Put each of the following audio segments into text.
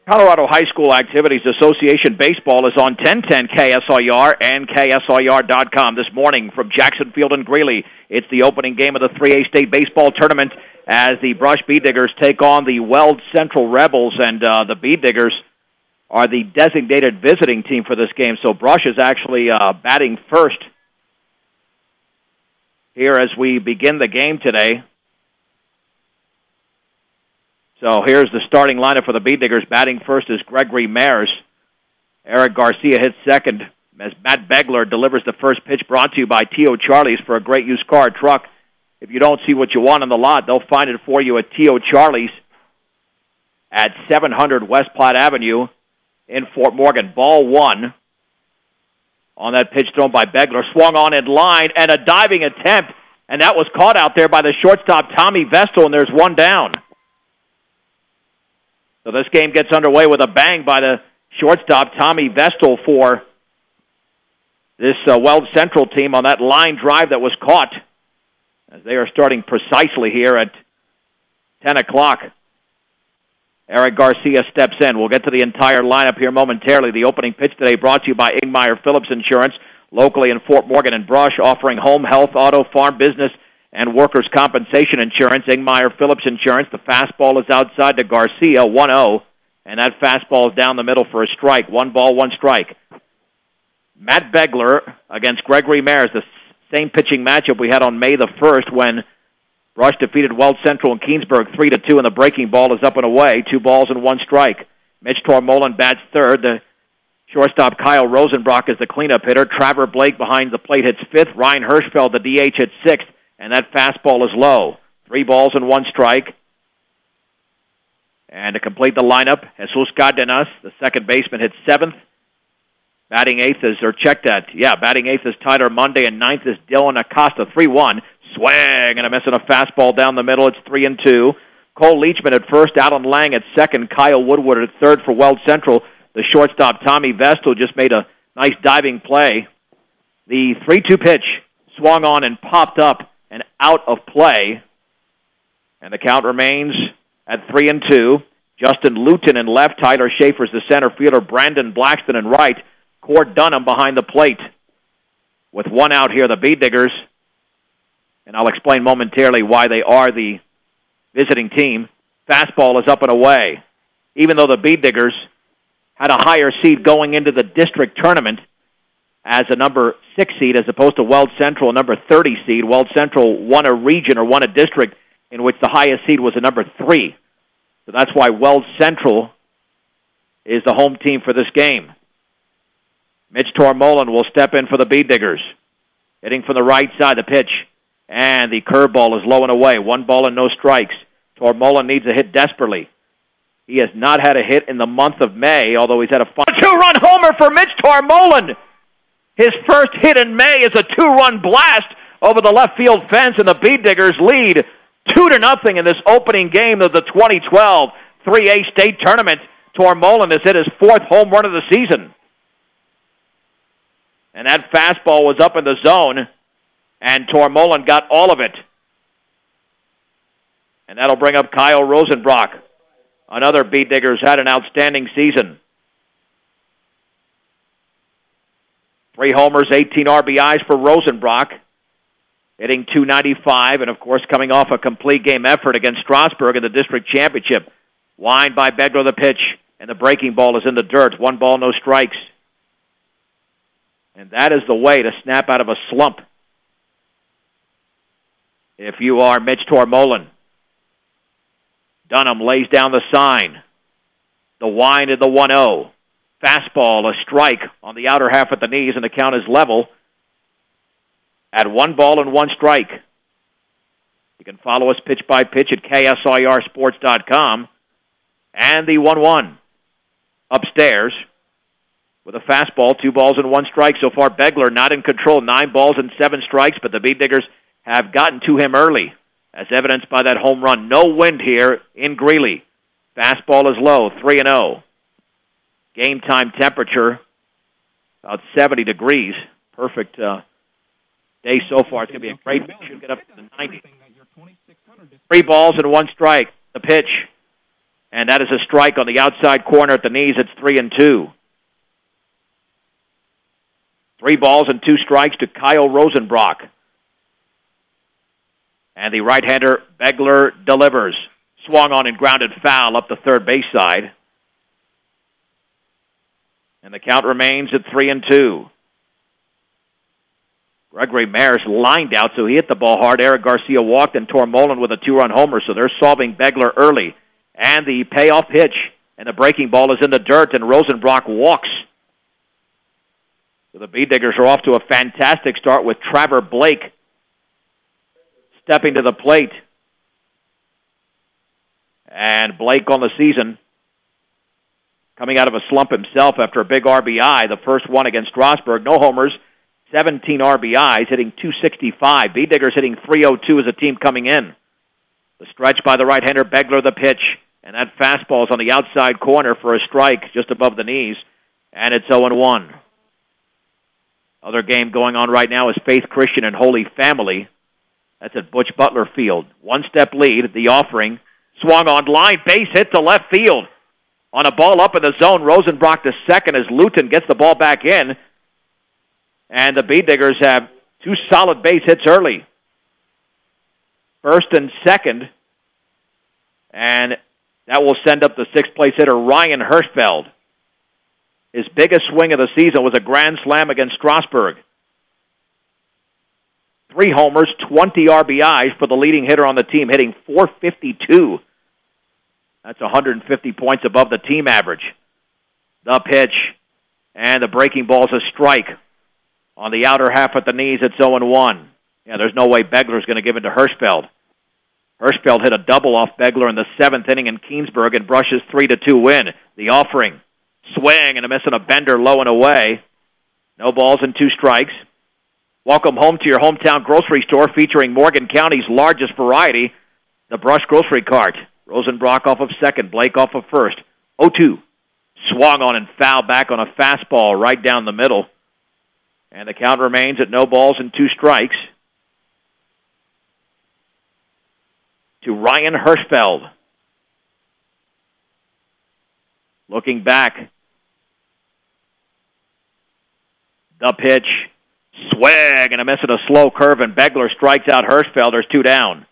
Colorado High School Activities Association Baseball is on 1010 KSIR and KSIR.com this morning from Jackson Field in Greeley. It's the opening game of the 3A State Baseball Tournament as the Brush Bead Diggers take on the Weld Central Rebels, and the Bead Diggers are the designated visiting team for this game. So Brush is actually batting first here as we begin the game today. So here's the starting lineup for the Bead Diggers. Batting first is Gregory Mares. Eric Garcia hits second as Matt Begler delivers the first pitch, brought to you by T.O. Charlie's for a great used car truck. If you don't see what you want on the lot, they'll find it for you at T.O. Charlie's at 700 West Platte Avenue in Fort Morgan. Ball one on that pitch thrown by Begler. Swung on in line and a diving attempt, and that was caught out there by the shortstop Tommy Vestal, and there's one down. So this game gets underway with a bang by the shortstop, Tommy Vestal, for this Weld Central team on that line drive that was caught, as they are starting precisely here at 10 o'clock. Eric Garcia steps in. We'll get to the entire lineup here momentarily. The opening pitch today brought to you by Ingmeyer Phillips Insurance, locally in Fort Morgan and Brush, offering home, health, auto, farm, business, and workers' compensation insurance. Ingmeyer Phillips Insurance. The fastball is outside to Garcia, 1-0, and that fastball is down the middle for a strike. 1 ball, 1 strike. Matt Begler against Gregory Mares, the same pitching matchup we had on May the 1st when Brush defeated Weld Central and Keensburg 3-2, and the breaking ball is up and away. 2 balls and 1 strike. Mitch Tormolen bats third. The shortstop Kyle Rosenbrock is the cleanup hitter. Trevor Blake behind the plate hits fifth. Ryan Hirschfeld, the DH, hits sixth. And that fastball is low. 3 balls and 1 strike. And to complete the lineup, Jesus Cardenas, the second baseman, hits seventh. Batting eighth is, batting eighth is Tyler Monday, and ninth is Dylan Acosta. 3-1. Swing and a miss on a fastball down the middle. It's 3-2. Cole Leachman at first, Alan Lang at second, Kyle Woodward at third for Weld Central. The shortstop, Tommy Vestal, just made a nice diving play. The 3-2 pitch swung on and popped up and out of play. And the count remains at 3-2. Justin Luton in left, Tyler Schaefer's the center fielder, Brandon Blackston in right, Cord Dunham behind the plate. With 1 out here, the Bead Diggers, and I'll explain momentarily why they are the visiting team. Fastball is up and away. Even though the Bead Diggers had a higher seed going into the district tournament as a number 6 seed as opposed to Weld Central, a number 30 seed. Weld Central won a region or won a district in which the highest seed was a number 3. So that's why Weld Central is the home team for this game. Mitch Tormolen will step in for the Bead Diggers. Hitting from the right side, the pitch. And the curveball is low and away. 1 ball and no strikes. Tormolen needs a hit desperately. He has not had a hit in the month of May, although he's had a fun 2-run homer for Mitch Tormolen. His first hit in May is a 2-run blast over the left field fence, and the Bead Diggers lead 2-0 in this opening game of the 2012 3A State Tournament. Tormolen has hit his 4th home run of the season. And that fastball was up in the zone, and Tormolen got all of it. And that'll bring up Kyle Rosenbrock. Another Bead Diggers had an outstanding season. 3 homers, 18 RBIs for Rosenbrock, hitting .295, and of course coming off a complete game effort against Strasburg in the district championship. Wind by Begler, the pitch, and the breaking ball is in the dirt. 1 ball, no strikes. And that is the way to snap out of a slump if you are Mitch Tormolen. Dunham lays down the sign. The wind of the 1-0. Fastball, a strike on the outer half at the knees, and the count is level at 1 ball and 1 strike. You can follow us pitch by pitch at KSIRsports.com. And the 1-1 upstairs with a fastball, 2 balls and 1 strike. So far, Begler not in control, 9 balls and 7 strikes, but the Bead Diggers have gotten to him early, as evidenced by that home run. No wind here in Greeley. Fastball is low, 3-0. Game time temperature, about 70 degrees. Perfect day so far. It's going to be a great pitch. Should get up to the 90. 3 balls and 1 strike. The pitch. And that is a strike on the outside corner at the knees. It's 3-2. 3 balls and 2 strikes to Kyle Rosenbrock. And the right-hander, Begler, delivers. Swung on and grounded foul up the third base side. And the count remains at 3-2. Gregory Maris lined out, so he hit the ball hard. Eric Garcia walked, and Tormolen with a 2-run homer, so they're solving Begler early. And the payoff pitch, and the breaking ball is in the dirt, and Rosenbrock walks. So the Bee-Diggers are off to a fantastic start with Trevor Blake stepping to the plate. And Blake on the season, coming out of a slump himself after a big RBI, the first one against Strasburg. No homers, 17 RBIs, hitting .265. Bee-Diggers hitting .302 as a team coming in. The stretch by the right-hander, Begler the pitch, and that fastball is on the outside corner for a strike just above the knees, and it's 0-1. Other game going on right now is Faith Christian and Holy Family. That's at Butch Butler Field. 1-step lead, the offering. Swung on line, base hit to left field. On a ball up in the zone, Rosenbrock to second as Luton gets the ball back in. And the Bee-Diggers have 2 solid base hits early. First and second. And that will send up the 6th place hitter, Ryan Hirschfeld. His biggest swing of the season was a grand slam against Strasburg. 3 homers, 20 RBIs for the leading hitter on the team, hitting .452. That's 150 points above the team average. The pitch, and the breaking ball is a strike. On the outer half at the knees, it's 0-1. Yeah, there's no way Begler's going to give it to Hirschfeld. Hirschfeld hit a double off Begler in the 7th inning in Keensburg and brushes 3-2 win. The offering, swing and a miss on a bender low and away. No balls and 2 strikes. Welcome home to your hometown grocery store featuring Morgan County's largest variety, the Brush Grocery Cart. Rosenbrock off of second, Blake off of first. 0-2. Swung on and fouled back on a fastball right down the middle. And the count remains at no balls and 2 strikes to Ryan Hirschfeld. Looking back. The pitch. Swing and a miss at a slow curve, and Begler strikes out Hirschfeld. There's 2 down.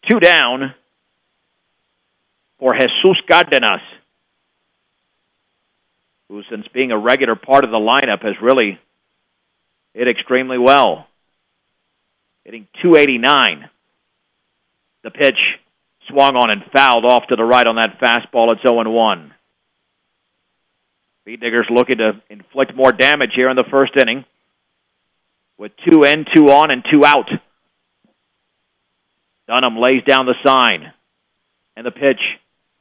2 down for Jesus Cardenas, who, since being a regular part of the lineup, has really hit extremely well. Hitting .289. The pitch swung on and fouled off to the right on that fastball. It's 0-1. Bee-Diggers looking to inflict more damage here in the first inning with 2 in, 2 on, and 2 out. Dunham lays down the sign. And the pitch.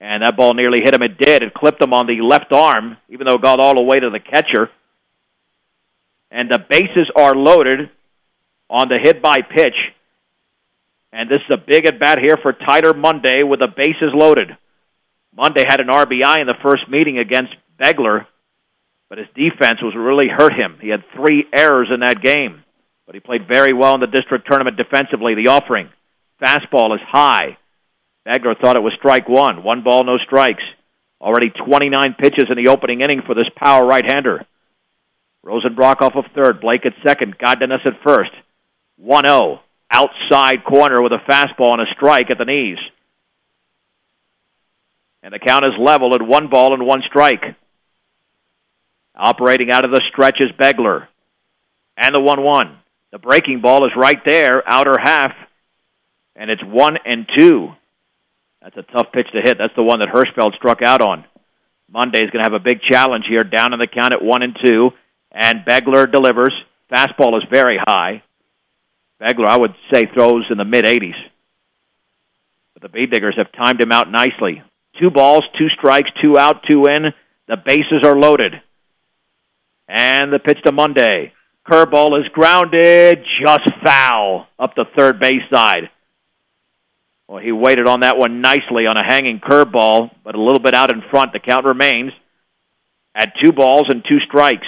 And that ball nearly hit him. It did. It clipped him on the left arm, even though it got all the way to the catcher. And the bases are loaded on the hit-by pitch. And this is a big at-bat here for Tyler Monday with the bases loaded. Monday had an RBI in the first meeting against Begler, but his defense was really hurt him. He had 3 errors in that game, but he played very well in the district tournament defensively. The offering, fastball is high. Begler thought it was strike 1. 1 ball, no strikes. Already 29 pitches in the opening inning for this power right-hander. Rosenbrock off of third, Blake at second, Cardenas at first. 1-0, outside corner with a fastball and a strike at the knees. And the count is level at 1 ball and 1 strike. Operating out of the stretch is Begler. And the 1-1. The breaking ball is right there, outer half. And it's 1-2. That's a tough pitch to hit. That's the one that Hirschfeld struck out on. Monday's going to have a big challenge here, down in the count at 1-2. And Begler delivers. Fastball is very high. Begler, I would say, throws in the mid-80s. But the Bee-Diggers have timed him out nicely. 2 balls, 2 strikes, 2 out, 2 in. The bases are loaded. And the pitch to Monday. Curveball is grounded, just foul up the third base side. Well, he waited on that one nicely on a hanging curveball, but a little bit out in front. The count remains at 2 balls and 2 strikes.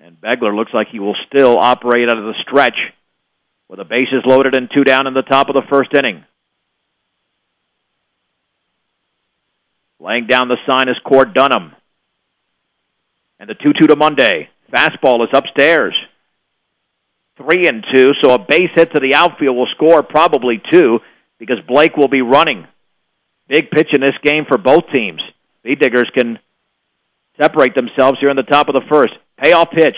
And Begler looks like he will still operate out of the stretch. with the bases loaded and 2 down in the top of the first inning. Laying down the sign is Cord Dunham. And the 2-2 to Monday. Fastball is upstairs. 3-2, so a base hit to the outfield will score probably 2 because Blake will be running. Big pitch in this game for both teams. Bee-Diggers can separate themselves here in the top of the first. Payoff pitch.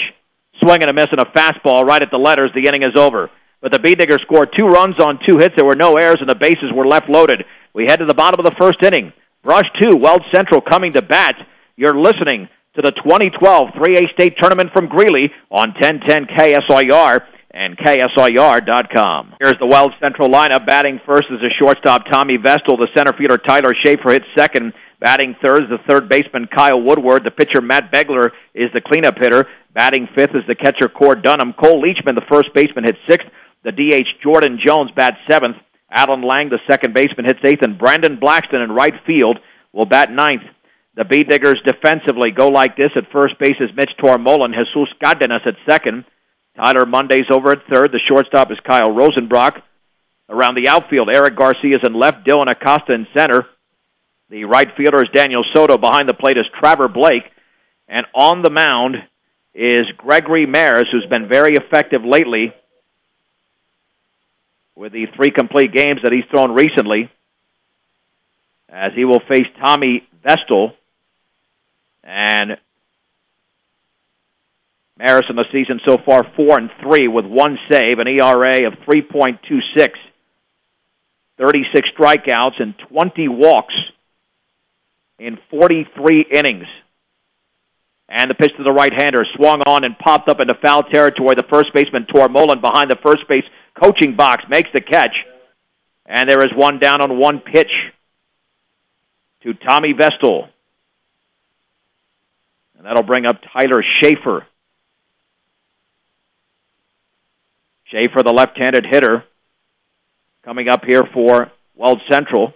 Swing and a miss and a fastball right at the letters. The inning is over. But the Bee-Diggers scored 2 runs on 2 hits. There were no errors and the bases were left loaded. We head to the bottom of the first inning. Brush 2, Weld Central coming to bat. You're listening to the 2012 3A State Tournament from Greeley on 1010 KSIR and KSIR.com. Here's the Weld Central lineup. Batting first is the shortstop Tommy Vestal. The center fielder Tyler Schaefer hits second. Batting third is the third baseman Kyle Woodward. The pitcher Matt Begler is the cleanup hitter. Batting fifth is the catcher Cord Dunham. Cole Leachman, the first baseman, hits sixth. The DH Jordan Jones bats seventh. Alan Lang, the second baseman, hits eighth. And Brandon Blackston in right field will bat ninth. The Bee-Diggers defensively go like this. At first base is Mitch Tormolen. Jesus Cardenas at second. Tyler Monday's over at third. The shortstop is Kyle Rosenbrock. Around the outfield, Eric Garcia is in left. Dylan Acosta in center. The right fielder is Daniel Soto. Behind the plate is Trevor Blake. And on the mound is Gregory Maris, who's been very effective lately with the 3 complete games that he's thrown recently, as he will face Tommy Vestal. And Maris in the season so far 4-3 with 1 save, an ERA of 3.26, 36 strikeouts and 20 walks in 43 innings. And the pitch to the right-hander swung on and popped up into foul territory. The first baseman, Tormolen, behind the first base coaching box, makes the catch. And there is 1 down on 1 pitch to Tommy Vestal. And that'll bring up Tyler Schaefer. Schaefer, the left-handed hitter, coming up here for Weld Central.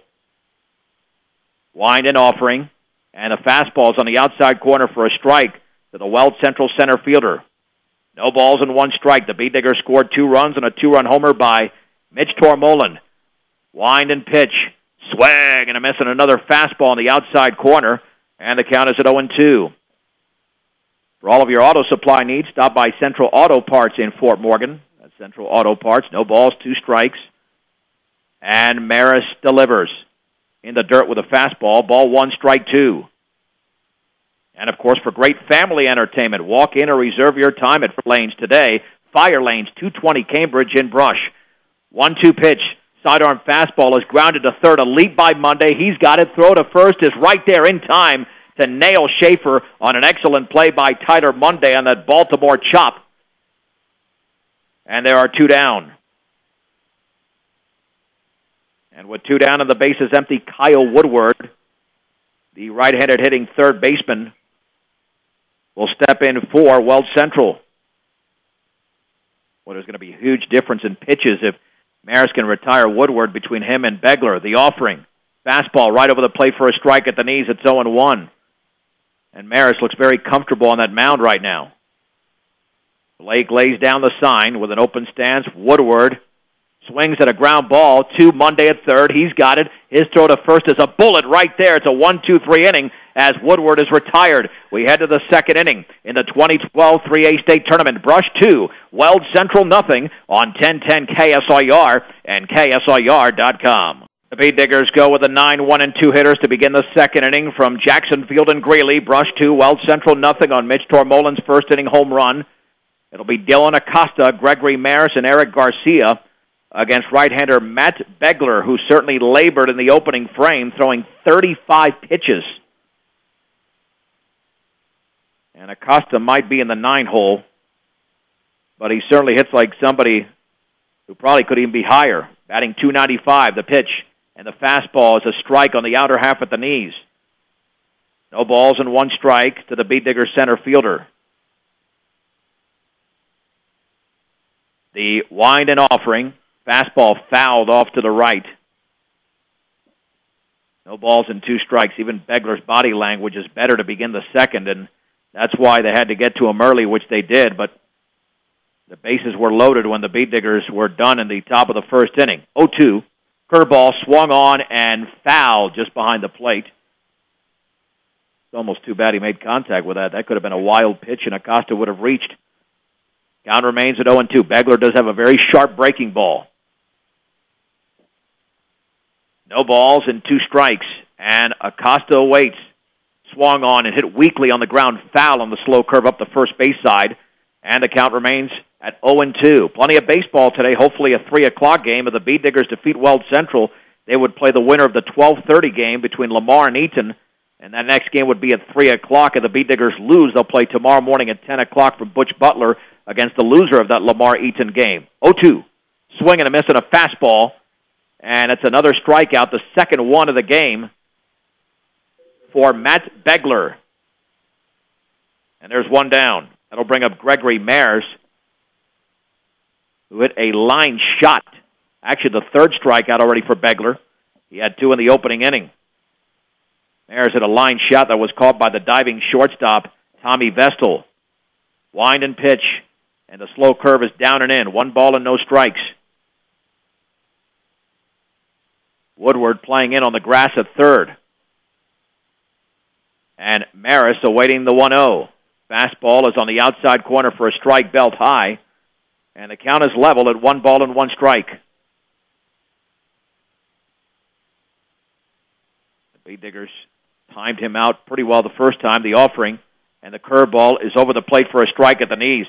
Wind and offering. And the fastball's on the outside corner for a strike to the Weld Central center fielder. No balls and 1 strike. The Bee-Diggers scored 2 runs and a 2-run homer by Mitch Tormolen. Wind and pitch. Swing and a miss and another fastball on the outside corner. And the count is at 0-2. For all of your auto supply needs, stop by Central Auto Parts in Fort Morgan. That's Central Auto Parts. No balls, 2 strikes. And Maris delivers in the dirt with a fastball. Ball 1, strike 2. And, of course, for great family entertainment, walk in or reserve your time at Lanes today. Fire Lanes, 220 Cambridge in Brush. 1-2 pitch. Sidearm fastball is grounded to third. A leap by Monday. He's got it. Throw to first is right there in time to nail Schaefer on an excellent play by Tyler Monday on that Baltimore chop. And there are 2 down. And with 2 down and the bases empty, Kyle Woodward, the right-handed hitting third baseman, will step in for Weld Central. Well, there's going to be a huge difference in pitches if Maris can retire Woodward between him and Begler. The offering. Fastball right over the plate for a strike at the knees. It's 0-1. And Maris looks very comfortable on that mound right now. Blake lays down the sign with an open stance. Woodward swings at a ground ball to Monday at third. He's got it. His throw to first is a bullet right there. It's a 1-2-3 inning as Woodward is retired. We head to the second inning in the 2012 3A State Tournament. Brush 2, Weld Central nothing on 1010 KSIR and KSIR.com. The Bee-Diggers go with the 9-1-2 hitters to begin the second inning from Jackson Field and Greeley. Brush 2, Weld Central nothing on Mitch Tormolen's first inning home run. It'll be Dylan Acosta, Gregory Maris, and Eric Garcia against right-hander Matt Begler, who certainly labored in the opening frame, throwing 35 pitches. And Acosta might be in the 9-hole, but he certainly hits like somebody who probably could even be higher. Batting .295, the pitch, and the fastball is a strike on the outer half at the knees. No balls and 1 strike to the Bee-Digger center fielder. The wind and offering. Fastball fouled off to the right. No balls and 2 strikes. Even Begler's body language is better to begin the second, and that's why they had to get to him early, which they did. But The bases were loaded when the Beat Diggers were done in the top of the first inning. 0-2. Curveball swung on and fouled just behind the plate. It's almost too bad he made contact with that. That could have been a wild pitch, and Acosta would have reached. Count remains at 0-2. Begler does have a very sharp breaking ball. No balls and 2 strikes, and Acosta waits. Swung on and hit weakly on the ground, foul on the slow curve up the first base side, and the count remains at 0-2. Plenty of baseball today, hopefully a 3 o'clock game. If the Beat Diggers defeat Weld Central, they would play the winner of the 12:30 game between Lamar and Eaton, and that next game would be at 3 o'clock. If the Beat Diggers lose, they'll play tomorrow morning at 10 o'clock for Butch Butler against the loser of that Lamar-Eaton game. 0-2. Swing and a miss on a fastball, and it's another strikeout, the second one of the game for Matt Begler. And there's one down. That'll bring up Gregory Mares, who hit a line shot. Actually, the third strikeout already for Begler. He had 2 in the opening inning. Mares hit a line shot that was caught by the diving shortstop, Tommy Vestal. Wind and pitch, and the slow curve is down and in. 1 ball and no strikes. Woodward playing in on the grass at third. And Maris awaiting the 1-0. Fastball is on the outside corner for a strike, belt high. And the count is level at 1 ball and 1 strike. The Beat Diggers timed him out pretty well the first time, the offering. And the curveball is over the plate for a strike at the knees.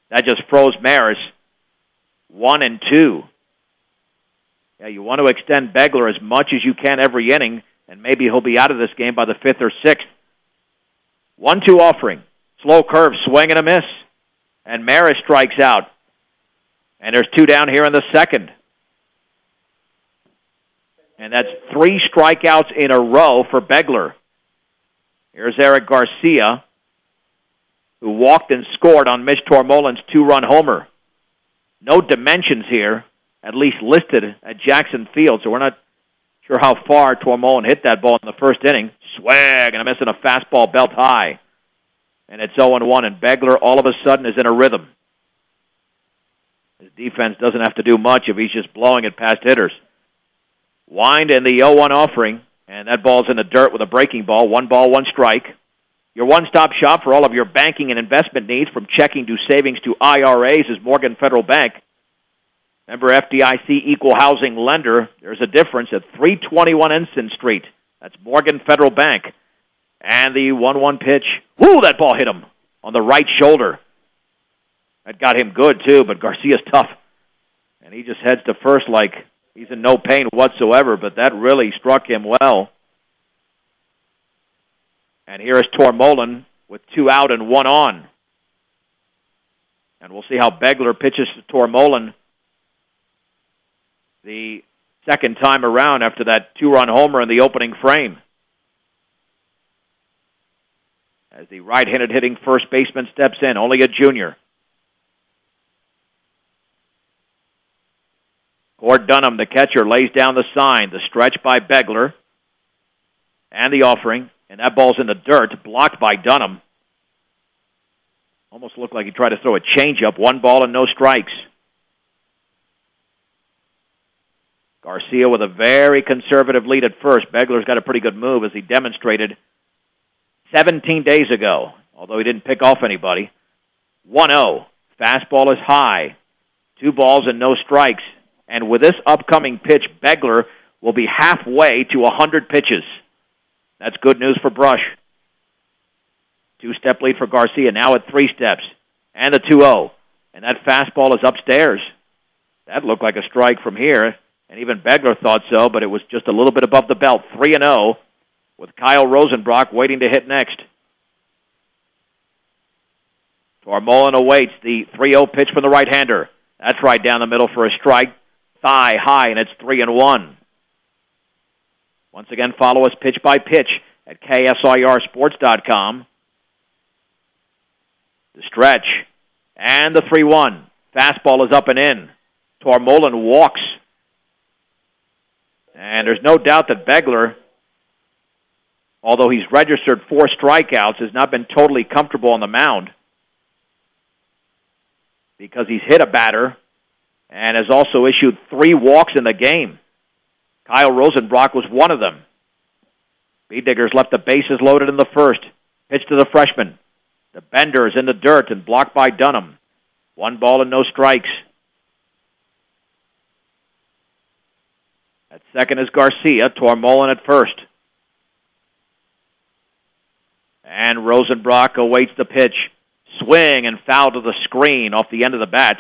That just froze Maris. 1-2. Yeah, you want to extend Begler as much as you can every inning, and maybe he'll be out of this game by the 5th or 6th. 1-2 offering. Slow curve, swing and a miss. And Maris strikes out. And there's 2 down here in the second. And that's 3 strikeouts in a row for Begler. Here's Eric Garcia, who walked and scored on Mitch Tormolen's 2-run homer. No dimensions here, at least listed at Jackson Field, so we're not sure how far Tormolen hit that ball in the first inning. Swag, and a miss on a fastball, belt high. And it's 0-1, and Begler all of a sudden is in a rhythm. His defense doesn't have to do much if he's just blowing it past hitters. Wind in the 0-1 offering, and that ball's in the dirt with a breaking ball. 1 ball, 1 strike. Your one-stop shop for all of your banking and investment needs, from checking to savings to IRAs, is Morgan Federal Bank. Member FDIC equal housing lender. There's a difference at 321 Ensign Street. That's Morgan Federal Bank. And the 1-1 pitch. Woo, that ball hit him on the right shoulder. That got him good, too, but Garcia's tough. And he just heads to first like he's in no pain whatsoever, but that really struck him well. And here is Tormolen with 2 out and 1 on. And we'll see how Begler pitches to Tormolen the second time around after that 2-run homer in the opening frame. As the right-handed hitting first baseman steps in, only a junior. Cord Dunham, the catcher, lays down the sign. The stretch by Begler and the offering, and that ball's in the dirt, blocked by Dunham. Almost looked like he tried to throw a changeup. 1 ball and no strikes. Garcia with a very conservative lead at first. Begler's got a pretty good move, as he demonstrated 17 days ago, although he didn't pick off anybody. 1-0. Fastball is high. 2 balls and no strikes. And with this upcoming pitch, Begler will be halfway to 100 pitches. That's good news for Brush. 2-step lead for Garcia, now at 3 steps. And the 2-0. And that fastball is upstairs. That looked like a strike from here. And even Begler thought so, but it was just a little bit above the belt. 3-0 with Kyle Rosenbrock waiting to hit next. Tormolen awaits the 3-0 pitch from the right-hander. That's right down the middle for a strike. Thigh high, and it's 3-1. Once again, follow us pitch by pitch at KSIRsports.com. The stretch, and the 3-1. Fastball is up and in. Tormolen walks. And there's no doubt that Begler, although he's registered 4 strikeouts, has not been totally comfortable on the mound. because he's hit a batter and has also issued 3 walks in the game. Kyle Rosenbrock was one of them. B-Diggers left the bases loaded in the first. Pitch to the freshman. The bender is in the dirt and blocked by Dunham. 1 ball and no strikes. At second is Garcia. Tormolin at first. And Rosenbrock awaits the pitch. Swing and foul to the screen off the end of the bat.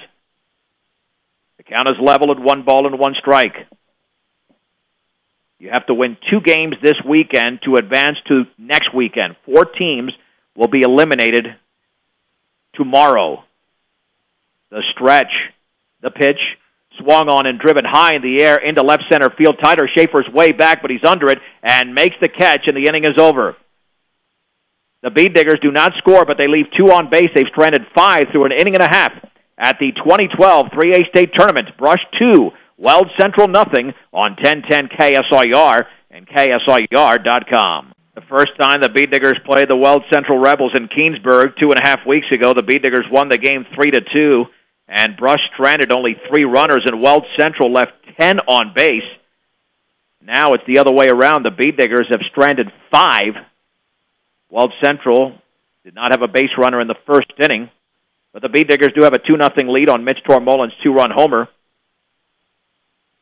The count is level at 1 ball and 1 strike. You have to win 2 games this weekend to advance to next weekend. 4 teams will be eliminated tomorrow. The stretch, the pitch, swung on and driven high in the air into left center field. Tyler Schaefer's way back, but he's under it and makes the catch, and the inning is over. The B-Diggers do not score, but they leave 2 on base. They've stranded 5 through an inning and a half at the 2012 3A State Tournament. Brush 2, Weld Central nothing on 1010 KSIR and KSIR.com. The first time the B-Diggers played the Weld Central Rebels in Keensburg 2.5 weeks ago, the B-Diggers won the game 3-2, and Brush stranded only 3 runners, and Weld Central left 10 on base. Now it's the other way around. The B-Diggers have stranded 5. Weld Central did not have a base runner in the first inning, but the B-Diggers do have a 2-0 lead on Mitch Tormolin's 2-run homer.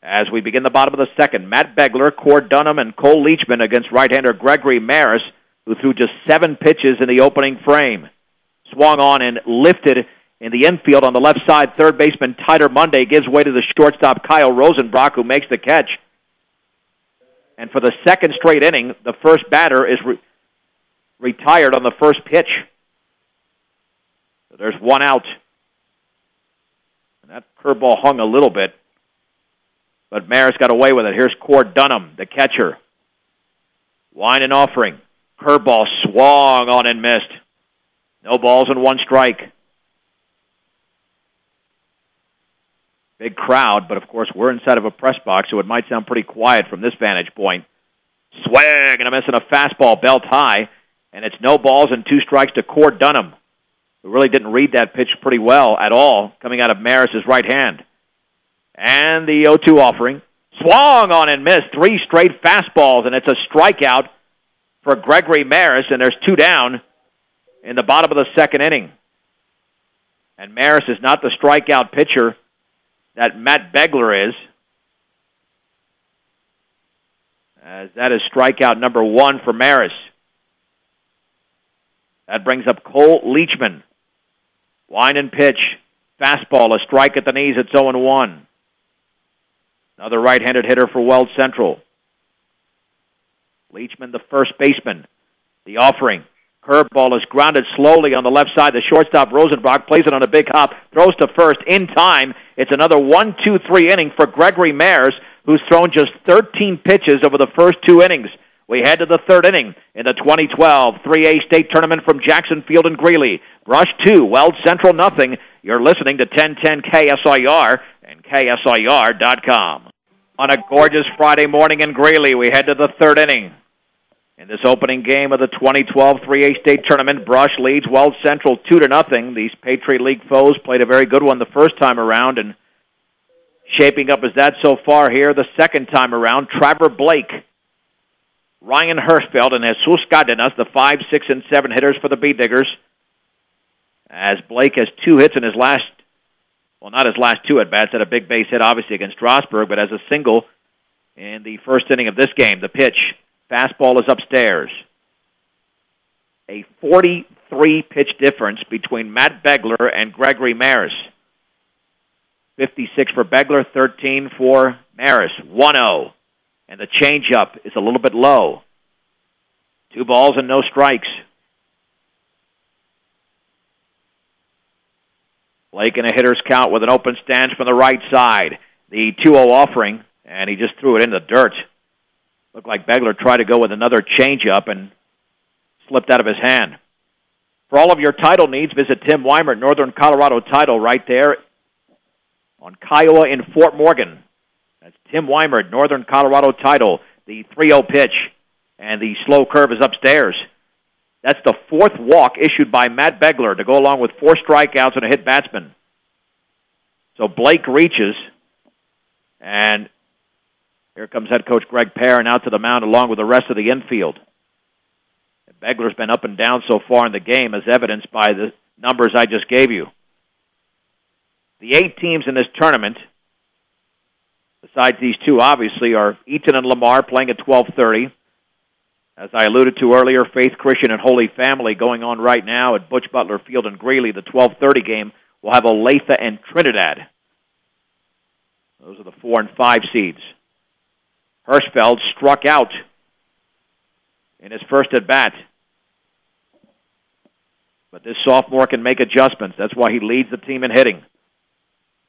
As we begin the bottom of the second, Matt Begler, Cord Dunham, and Cole Leachman against right-hander Gregory Maris, who threw just 7 pitches in the opening frame. Swung on and lifted in the infield on the left side. Third baseman Tyler Monday gives way to the shortstop Kyle Rosenbrock, who makes the catch. And for the second straight inning, the first batter is retired on the first pitch. So there's 1 out. And that curveball hung a little bit, but Maris got away with it. Here's Cord Dunham, the catcher. Wine and offering. Curveball swung on and missed. No balls and 1 strike. Big crowd, but of course we're inside of a press box, so it might sound pretty quiet from this vantage point. Swing and a miss, and a fastball belt high, and it's no balls and 2 strikes to Cord Dunham, who really didn't read that pitch pretty well at all, coming out of Maris's right hand. And the 0-2 offering. Swung on and missed. 3 straight fastballs, and it's a strikeout for Gregory Maris, and there's 2 down in the bottom of the second inning. And Maris is not the strikeout pitcher that Matt Begler is, as that is strikeout number 1 for Maris. That brings up Cole Leachman. Wind and pitch. Fastball, a strike at the knees. It's 0-1. Another right-handed hitter for Weld Central. Leachman, the first baseman. The offering. Curveball is grounded slowly on the left side. The shortstop, Rosenbrock, plays it on a big hop. Throws to first in time. It's another 1-2-3 inning for Gregory Maris, who's thrown just 13 pitches over the first 2 innings. We head to the third inning in the 2012 3A State Tournament from Jackson Field in Greeley. Brush 2, Weld Central nothing. You're listening to 1010 KSIR and KSIR.com. On a gorgeous Friday morning in Greeley, we head to the third inning. In this opening game of the 2012 3A State Tournament, Brush leads Weld Central 2-0. These Patriot League foes played a very good one the first time around, and shaping up as that so far here the second time around, Trevor Blake, Ryan Hirschfeld, and Jesus Cardenas, the 5, 6, and 7 hitters for the B-Diggers, as Blake has 2 hits in his last, well, not his last 2 at-bats, had a big base hit, obviously, against Strasburg, but as a single in the first inning of this game. The pitch, fastball is upstairs. A 43-pitch difference between Matt Begler and Gregory Maris. 56 for Begler, 13 for Maris. 1-0. And the changeup is a little bit low. 2 balls and no strikes. Blake in a hitter's count with an open stance from the right side. The 2-0 offering, and he just threw it in the dirt. Looked like Begler tried to go with another changeup and slipped out of his hand. For all of your title needs, visit Tim Weimer at Northern Colorado Title right there on Kiowa in Fort Morgan. That's Tim Weimer at Northern Colorado Title. The 3-0 pitch, and the slow curve is upstairs. That's the 4th walk issued by Matt Begler to go along with 4 strikeouts and a hit batsman. So Blake reaches, and here comes head coach Greg Perrin out to the mound along with the rest of the infield. Begler's been up and down so far in the game, as evidenced by the numbers I just gave you. The 8 teams in this tournament, besides these two, obviously, are Eaton and Lamar playing at 12:30. As I alluded to earlier, Faith Christian and Holy Family going on right now at Butch Butler Field in Greeley. The 12:30 game will have Olathe and Trinidad. Those are the 4 and 5 seeds. Hirschfeld struck out in his first at-bat. But this sophomore can make adjustments. That's why he leads the team in hitting.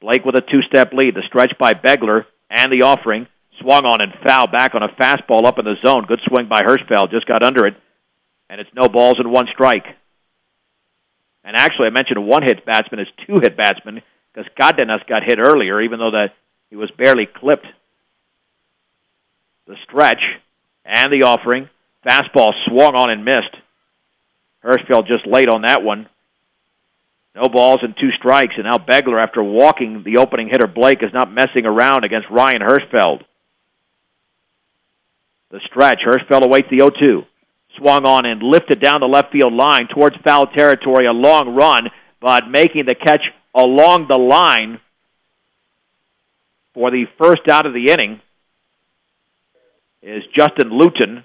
Blake with a 2-step lead. The stretch by Begler and the offering. Swung on and foul back on a fastball up in the zone. Good swing by Hirschfeld. Just got under it. And it's no balls and 1 strike. And actually, I mentioned a 1-hit batsman is 2-hit batsman because Cardenas got hit earlier, even though that he was barely clipped. The stretch and the offering. Fastball swung on and missed. Hirschfeld just late on that one. No balls and 2 strikes, and now Begler, after walking the opening hitter Blake, is not messing around against Ryan Hirschfeld. The stretch, Hirschfeld awaits the 0-2. Swung on and lifted down the left field line towards foul territory, a long run, but making the catch along the line for the first out of the inning is Justin Luton.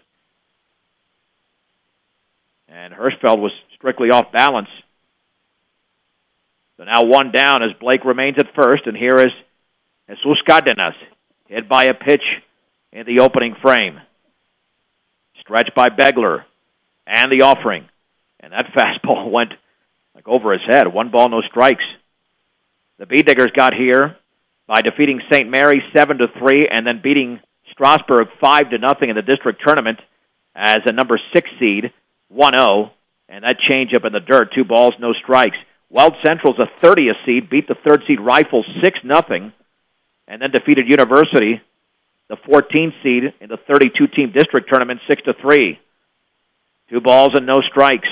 And Hirschfeld was strictly off balance. So now 1 down as Blake remains at first, and here is Jesus Cardenas, hit by a pitch in the opening frame. Stretch by Begler, and the offering. And that fastball went like over his head. 1 ball, no strikes. The Bee-Diggers got here by defeating St. Mary 7-3, and then beating Strasburg 5-0 in the district tournament as a number 6 seed, 1-0, and that changeup in the dirt, 2 balls, no strikes. Weld Central's a 30th seed, beat the 3rd seed Rifles 6-0, and then defeated University, the 14th seed, in the 32-team district tournament 6-3. 2 balls and no strikes.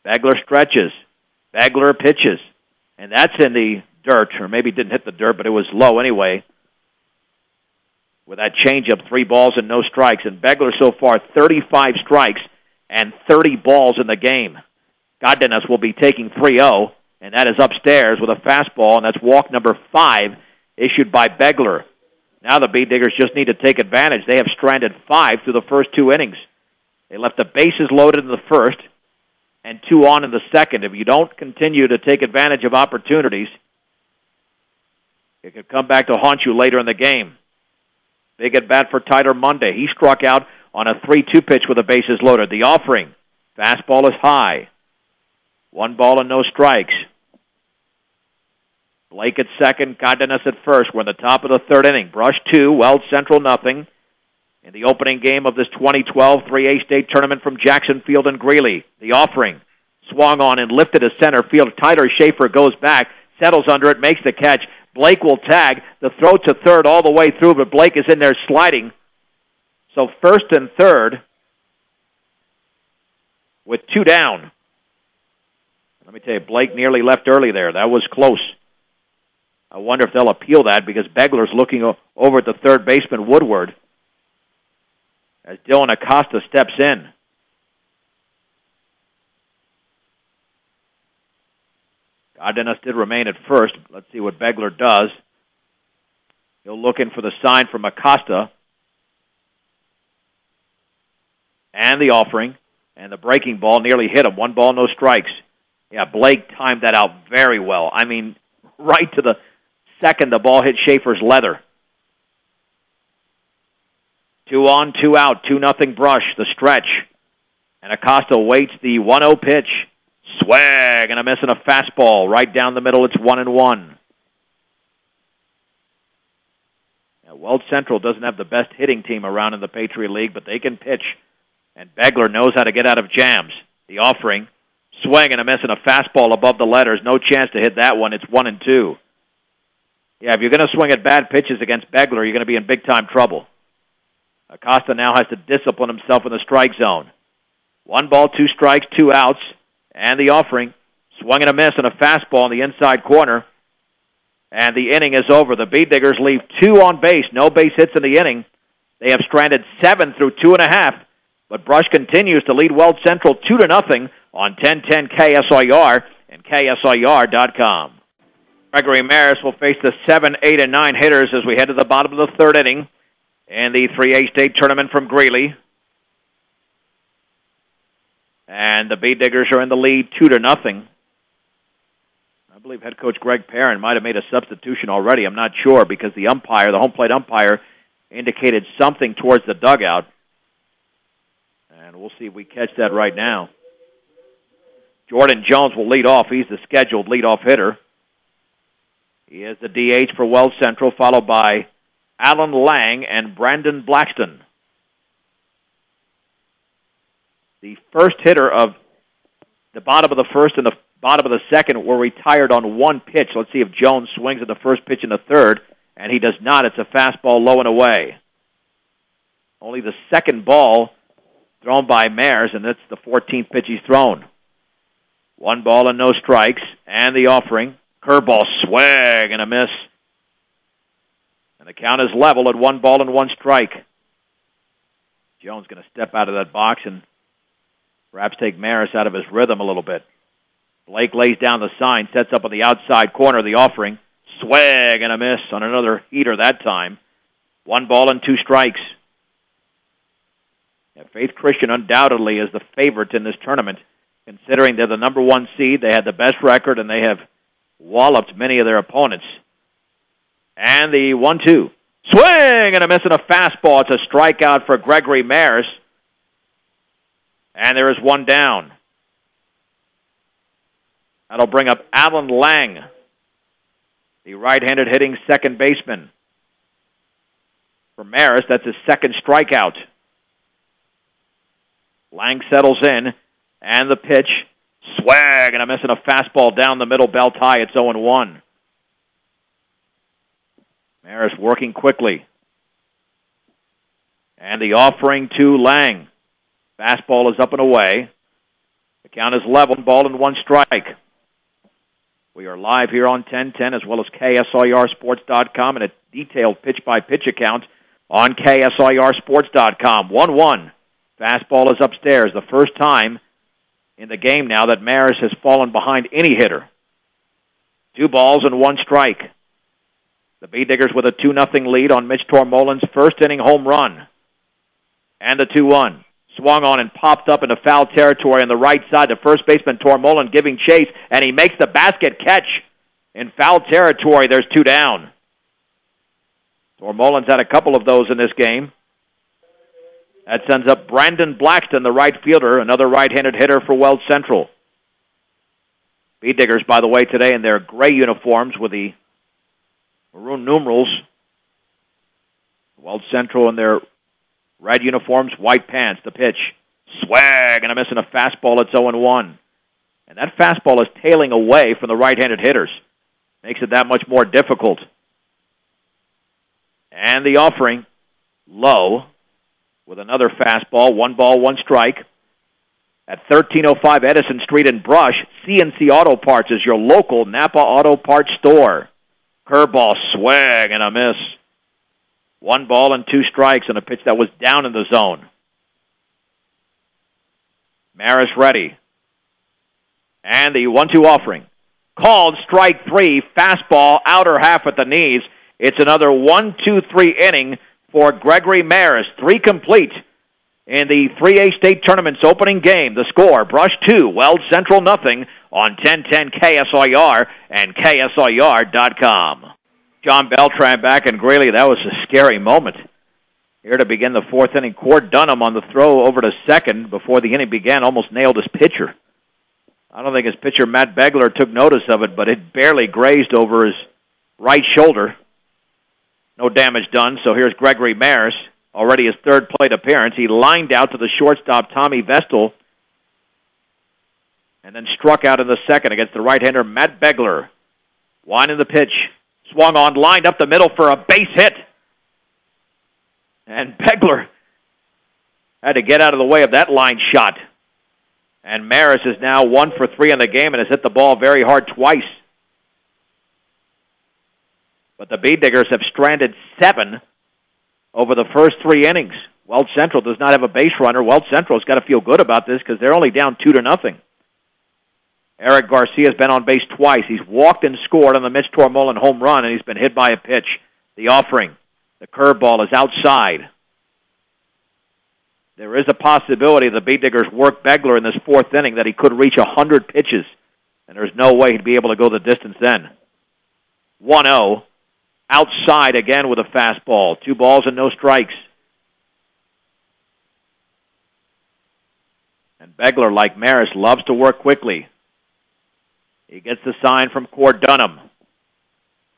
Begler stretches. Begler pitches. And that's in the dirt, or maybe didn't hit the dirt, but it was low anyway. With that changeup, 3 balls and no strikes. And Begler so far 35 strikes and 30 balls in the game. Cardenas will be taking 3-0, and that is upstairs with a fastball, and that's walk number 5 issued by Begler. Now the Bee-Diggers just need to take advantage. They have stranded 5 through the first 2 innings. They left the bases loaded in the first and 2 on in the second. If you don't continue to take advantage of opportunities, it could come back to haunt you later in the game. Big at-bat for Tyler Monday. He struck out on a 3-2 pitch with the bases loaded. The offering. Fastball is high. 1 ball and no strikes. Blake at second, Cardenas at first. We're in the top of the 3rd inning. Brush 2, Weld Central nothing. In the opening game of this 2012 3A state tournament from Jackson Field in Greeley. The offering. Swung on and lifted to center field. Tyler Schaefer goes back, settles under it, makes the catch. Blake will tag. The throw to third all the way through, but Blake is in there sliding. So 1st and 3rd with 2 down. Let me tell you, Blake nearly left early there. That was close. I wonder if they'll appeal that because Begler's looking over at the 3rd baseman, Woodward, as Dylan Acosta steps in. Cardenas did remain at first. Let's see what Begler does. He'll look in for the sign from Acosta. And the offering. And the breaking ball nearly hit him. 1 ball, no strikes. Yeah, Blake timed that out very well. I mean, right to the second the ball hit Schaefer's leather. 2 on, 2 out, 2-0 Brush, the stretch. And Acosta waits the 1-0 pitch. Swag, and a miss and a fastball. Right down the middle, it's 1-1. Now, Weld Central doesn't have the best hitting team around in the Patriot League, but they can pitch. And Begler knows how to get out of jams. The offering. Swing and a miss and a fastball above the letters. No chance to hit that one. It's 1-2. Yeah, if you're going to swing at bad pitches against Begler, you're going to be in big-time trouble. Acosta now has to discipline himself in the strike zone. 1 ball, 2 strikes, 2 outs, and the offering. Swung and a miss and a fastball in the inside corner. And the inning is over. The Bee Diggers leave 2 on base. No base hits in the inning. They have stranded 7 through 2.5. But Brush continues to lead Weld Central 2-0 on 1010 KSIR and KSIR.com. Gregory Maris will face the 7, 8, and 9 hitters as we head to the bottom of the third inning in the 3A state tournament from Greeley. And the Bee Diggers are in the lead 2-0. I believe head coach Greg Perrin might have made a substitution already. I'm not sure because the home plate umpire, indicated something towards the dugout. And we'll see if we catch that right now. Jordan Jones will lead off. He's the scheduled leadoff hitter. He is the DH for Weld Central, followed by Alan Lang and Brandon Blackston. The first hitter of the bottom of the first and the bottom of the second were retired on one pitch. Let's see if Jones swings at the first pitch in the third, and he does not. It's a fastball low and away. Only the second ball thrown by Mares, and that's the 14th pitch he's thrown. 1 ball and no strikes, and the offering. Curveball, swing, and a miss. And the count is level at 1 ball and 1 strike. Jones going to step out of that box and perhaps take Maris out of his rhythm a little bit. Blake lays down the sign, sets up on the outside corner of the offering. Swing and a miss on another heater that time. 1 ball and 2 strikes. Yeah, Faith Christian undoubtedly is the favorite in this tournament, considering they're the number 1 seed. They had the best record, and they have walloped many of their opponents. And the 1-2. Swing and a miss and a fastball. It's a strikeout for Gregory Maris. And there is 1 down. That'll bring up Alan Lang, the right-handed hitting second baseman. For Maris, that's his second strikeout. Lang settles in, and the pitch, swag, and a miss and a fastball down the middle, belt high. It's 0-1. Maris working quickly. And the offering to Lang. Fastball is up and away. The count is level, 1 ball and 1 strike. We are live here on 1010 as well as KSIRSports.com and a detailed pitch-by-pitch account on KSIRSports.com. 1-1. Fastball is upstairs. The first time in the game now that Maris has fallen behind any hitter. 2 balls and 1 strike. The Bee Diggers with a 2-0 lead on Mitch Tormolen's first inning home run. And the 2-1. Swung on and popped up into foul territory on the right side. The first baseman, Tormolen, giving chase, and he makes the basket catch in foul territory. There's 2 down. Tormolen's had a couple of those in this game. That sends up Brandon Blackston, the right fielder, another right-handed hitter for Weld Central. Bee Diggers, by the way, today in their gray uniforms with the maroon numerals. Weld Central in their red uniforms, white pants. The pitch, swag, and a miss and a fastball. It's 0-1. And that fastball is tailing away from the right-handed hitters. Makes it that much more difficult. And the offering, low, with another fastball. 1 ball, 1 strike. At 1305 Edison Street in Brush, CNC Auto Parts is your local Napa Auto Parts store. Curveball, swag, and a miss. 1 ball and 2 strikes on a pitch that was down in the zone. Maris ready. And the 1-2 offering. Called strike 3, fastball, outer half at the knees. It's another 1-2-3 inning for Gregory Maris. 3 complete in the 3A state tournament's opening game. The score, Brush 2, Weld Central nothing on 1010 KSIR and KSIR.com. John Beltran back in Greeley. That was a scary moment. Here to begin the 4th inning, Cord Dunham on the throw over to second before the inning began almost nailed his pitcher. I don't think his pitcher, Matt Begler, took notice of it, but it barely grazed over his right shoulder. No damage done, so here's Gregory Maris, already his 3rd plate appearance. He lined out to the shortstop, Tommy Vestal, and then struck out in the second against the right-hander, Matt Begler. Winding the pitch. Swung on, lined up the middle for a base hit. And Begler had to get out of the way of that line shot. And Maris is now 1 for 3 in the game and has hit the ball very hard twice. But the Bee Diggers have stranded 7 over the first 3 innings. Weld Central does not have a base runner. Weld Central's got to feel good about this because they're only down 2-0. Eric Garcia's been on base twice. He's walked and scored on the Mitch Tormolen home run, and he's been hit by a pitch. The offering, the curveball is outside. There is a possibility the Bee Diggers work Begler in this 4th inning that he could reach 100 pitches, and there's no way he'd be able to go the distance then. 1-0, outside again with a fastball. 2 balls and no strikes. And Begler, like Maris, loves to work quickly. He gets the sign from Cord Dunham.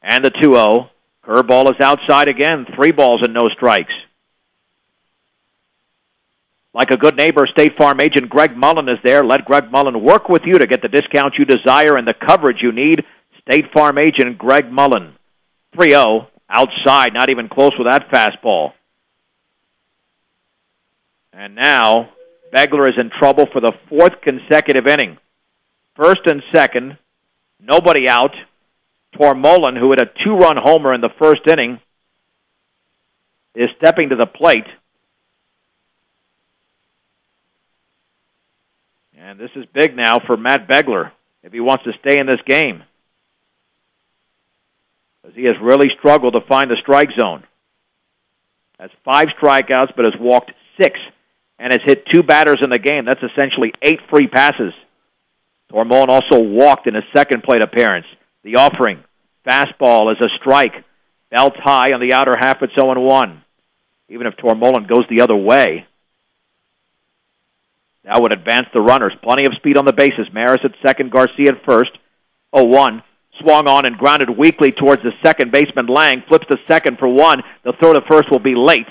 And the 2-0. Curveball is outside again. 3 balls and no strikes. Like a good neighbor, State Farm agent Greg Mullen is there. Let Greg Mullen work with you to get the discount you desire and the coverage you need. State Farm agent Greg Mullen. 3-0. Outside. Not even close with that fastball. And now Begler is in trouble for the 4th consecutive inning. 1st and 2nd, nobody out. Tormolen, who hit a 2-run homer in the 1st inning, is stepping to the plate. And this is big now for Matt Begler if he wants to stay in this game, because he has really struggled to find the strike zone. Has 5 strikeouts but has walked 6. And has hit 2 batters in the game. That's essentially 8 free passes. Tormolen also walked in his 2nd plate appearance. The offering, fastball is a strike. Belt high on the outer half, it's 0-1. Even if Tormolen goes the other way, that would advance the runners. Plenty of speed on the bases. Maris at 2nd, Garcia at 1st. 0-1. Swung on and grounded weakly towards the 2nd baseman. Lang flips to 2nd for 1. The throw to 1st will be late.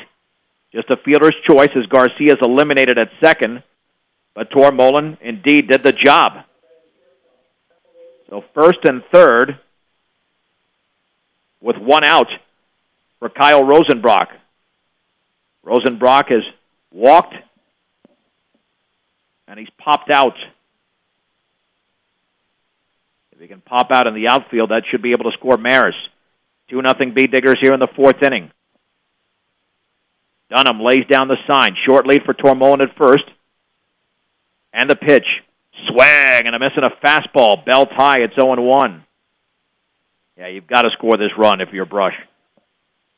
Just a fielder's choice as Garcia is eliminated at 2nd. But Tormolen indeed did the job. So 1st and 3rd with 1 out for Kyle Rosenbrock. Rosenbrock has walked and he's popped out. If he can pop out in the outfield, that should be able to score Maris. 2-0 Bee Diggers here in the 4th inning. Dunham lays down the sign. Short lead for Tormolen at 1st. And the pitch. Swing and a miss and a fastball. Belt high. It's 0-1. Yeah, you've got to score this run if you're Brush,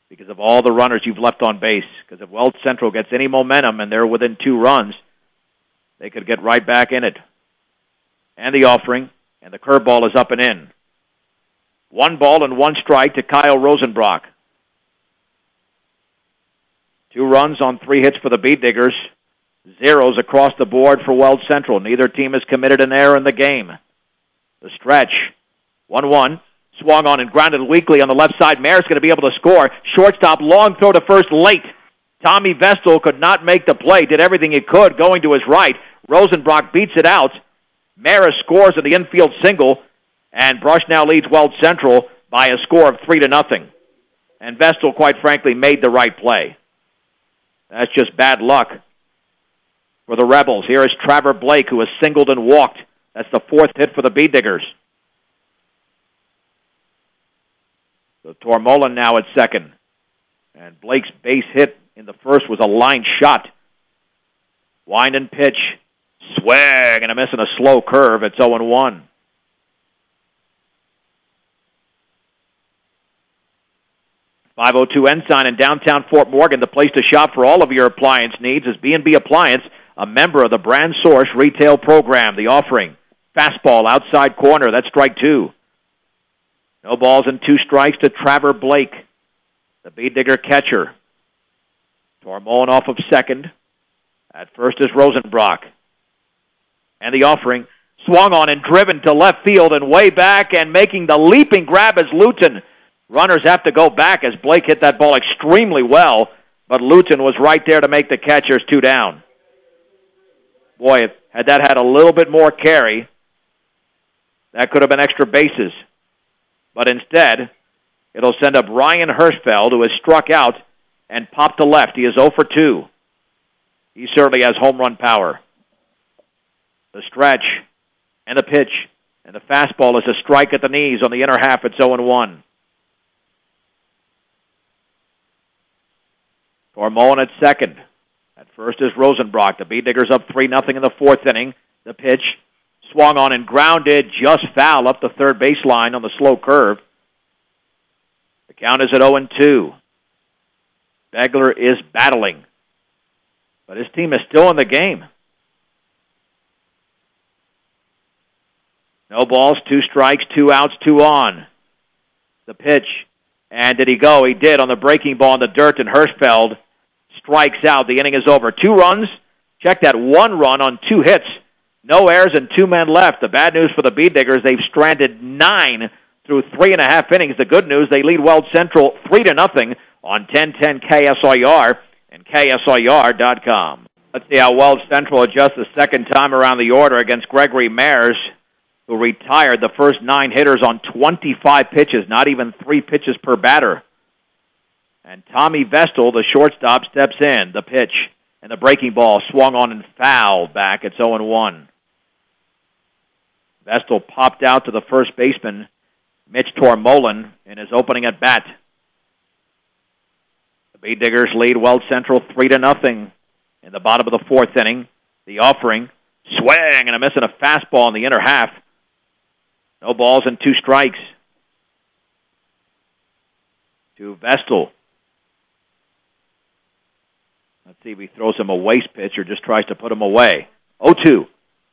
because of all the runners you've left on base. Because if Weld Central gets any momentum and they're within 2 runs, they could get right back in it. And the offering. And the curveball is up and in. 1 ball and 1 strike to Kyle Rosenbrock. 2 runs on 3 hits for the Bee Diggers. 0s across the board for Weld Central. Neither team has committed an error in the game. The stretch. 1-1. Swung on and grounded weakly on the left side. Maris going to be able to score. Shortstop, long throw to 1st late. Tommy Vestal could not make the play. Did everything he could going to his right. Rosenbrock beats it out. Maris scores in the infield single. And Brush now leads Weld Central by a score of 3-0. And Vestal, quite frankly, made the right play. That's just bad luck for the Rebels. Here is Trevor Blake, who has singled and walked. That's the 4th hit for the Bee Diggers. So Tormolen now at 2nd. And Blake's base hit in the 1st was a line shot. Wind and pitch. Swing and a miss and a slow curve. It's 0-1. .502 Ensign in downtown Fort Morgan. The place to shop for all of your appliance needs is B&B Appliance, a member of the Brand Source retail program. The offering, fastball outside corner. That's strike 2. No balls and 2 strikes to Trevor Blake, the Bee Digger catcher. Tormolen off of 2nd. At 1st is Rosenbrock. And the offering, swung on and driven to left field and way back, and making the leaping grab is Luton. Runners have to go back as Blake hit that ball extremely well, but Luton was right there to make the catch. There's 2 down. Boy, had that had a little bit more carry, that could have been extra bases. But instead, it'll send up Ryan Hirschfeld, who has struck out and popped to left. He is 0 for 2. He certainly has home run power. The stretch and the pitch and the fastball is a strike at the knees on the inner half. It's 0-1. Tormolen at second. At first is Rosenbrock. The Beatniggers up 3-0 in the fourth inning. The pitch swung on and grounded, just foul up the third baseline on the slow curve. The count is at 0-2. Begler is battling, but his team is still in the game. No balls, 2 strikes, 2 outs, 2 on. The pitch, and did he go? He did on the breaking ball in the dirt, and Hirschfeld strikes out. The inning is over. 2 runs. Check that, 1 run on 2 hits. No errors and 2 men left. The bad news for the Beatniggers, they've stranded 9 through 3.5 innings. The good news, they lead Weld Central 3-0 on 1010 KSIR and KSIR.com. Let's see how Weld Central adjusts the second time around the order against Gregory Mayers, who retired the first 9 hitters on 25 pitches, not even 3 pitches per batter. And Tommy Vestal, the shortstop, steps in. The pitch and the breaking ball swung on and fouled back. It's 0-1. Vestal popped out to the first baseman, Mitch Tormolen, in his opening at bat. The Beatniggers lead Weld Central 3-0 in the bottom of the fourth inning. The offering, swing and a miss and a fastball in the inner half. No balls and 2 strikes. To Vestal. Let's see if he throws him a waste pitch or just tries to put him away. 0-2.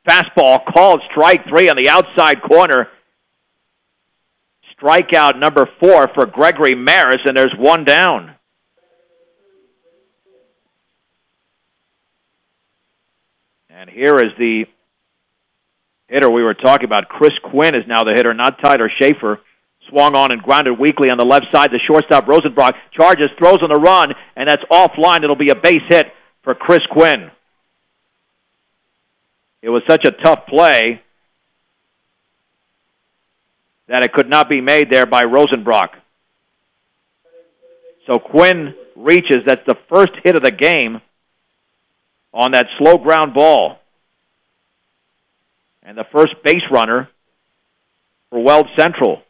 Fastball called, strike 3 on the outside corner. Strikeout number 4 for Gregory Maris, and there's 1 down. And here is the hitter we were talking about. Chris Quinn is now the hitter, not Tyler Schaefer. Swung on and grounded weakly on the left side. The shortstop, Rosenbrock, charges, throws on the run, and that's offline. It'll be a base hit for Chris Quinn. It was such a tough play that it could not be made there by Rosenbrock. So Quinn reaches. That's the first hit of the game on that slow ground ball. And the first base runner for Weld Central.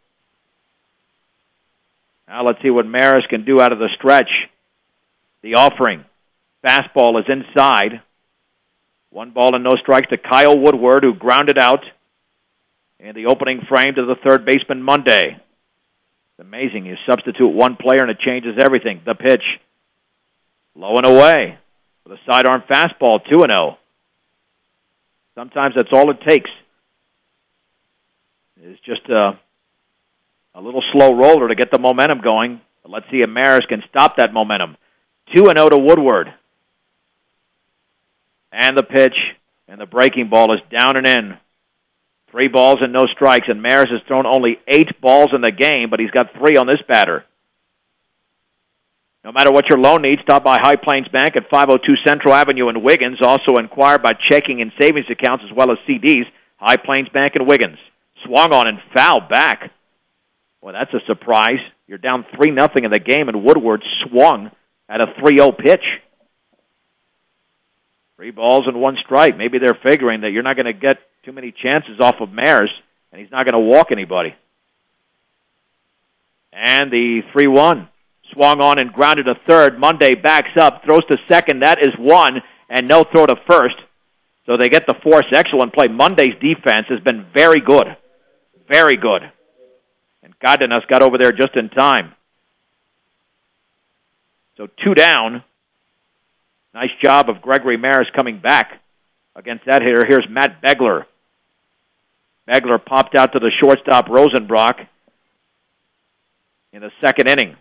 Now let's see what Maris can do out of the stretch. The offering. Fastball is inside. 1 ball and no strikes to Kyle Woodward, who grounded out in the opening frame to the third baseman Monday. It's amazing. You substitute 1 player and it changes everything. The pitch. Low and away. With a sidearm fastball, 2-0. Sometimes that's all it takes. It's just a little slow roller to get the momentum going. But let's see if Maris can stop that momentum. 2-0 to Woodward. And the pitch, and the breaking ball is down and in. 3 balls and no strikes, and Maris has thrown only 8 balls in the game, but he's got 3 on this batter. No matter what your loan needs, stop by High Plains Bank at 502 Central Avenue in Wiggins. Also inquire about checking and savings accounts as well as CDs. High Plains Bank in Wiggins. Swung on and fouled back. Well, that's a surprise. You're down 3-0 in the game, and Woodward swung at a 3-0 pitch. 3 balls and 1 strike. Maybe they're figuring that you're not going to get too many chances off of Maris, and he's not going to walk anybody. And the 3-1. Swung on and grounded to third. Monday backs up, throws to second. That is 1, and no throw to first. So they get the force. Excellent play. Monday's defense has been very good. Very good. And Cardenas got over there just in time. So 2 down. Nice job of Gregory Maris coming back against that hitter. Here's Matt Begler. Begler popped out to the shortstop, Rosenbrock, in the second inning.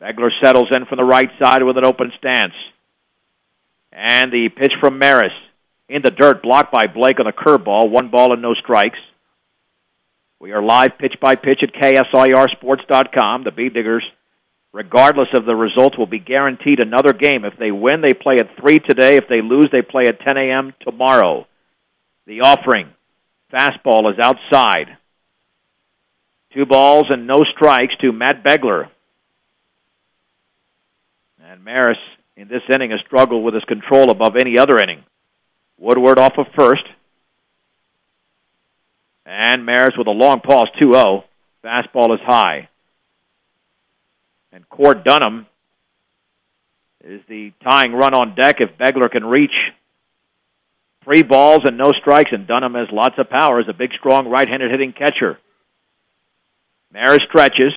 Begler settles in from the right side with an open stance. And the pitch from Maris in the dirt, blocked by Blake on a curveball. 1 ball and no strikes. We are live pitch by pitch at KSIRSports.com. The Beatniggers, regardless of the results, will be guaranteed another game. If they win, they play at 3 today. If they lose, they play at 10 a.m. tomorrow. The offering. Fastball is outside. 2 balls and no strikes to Matt Begler. And Maris, in this inning, has struggled with his control above any other inning. Woodward off of first. And Maris with a long pause, 2-0. Fastball is high. And Cord Dunham is the tying run on deck if Begler can reach 3 balls and no strikes, and Dunham has lots of power as a big, strong, right-handed hitting catcher. Maris stretches,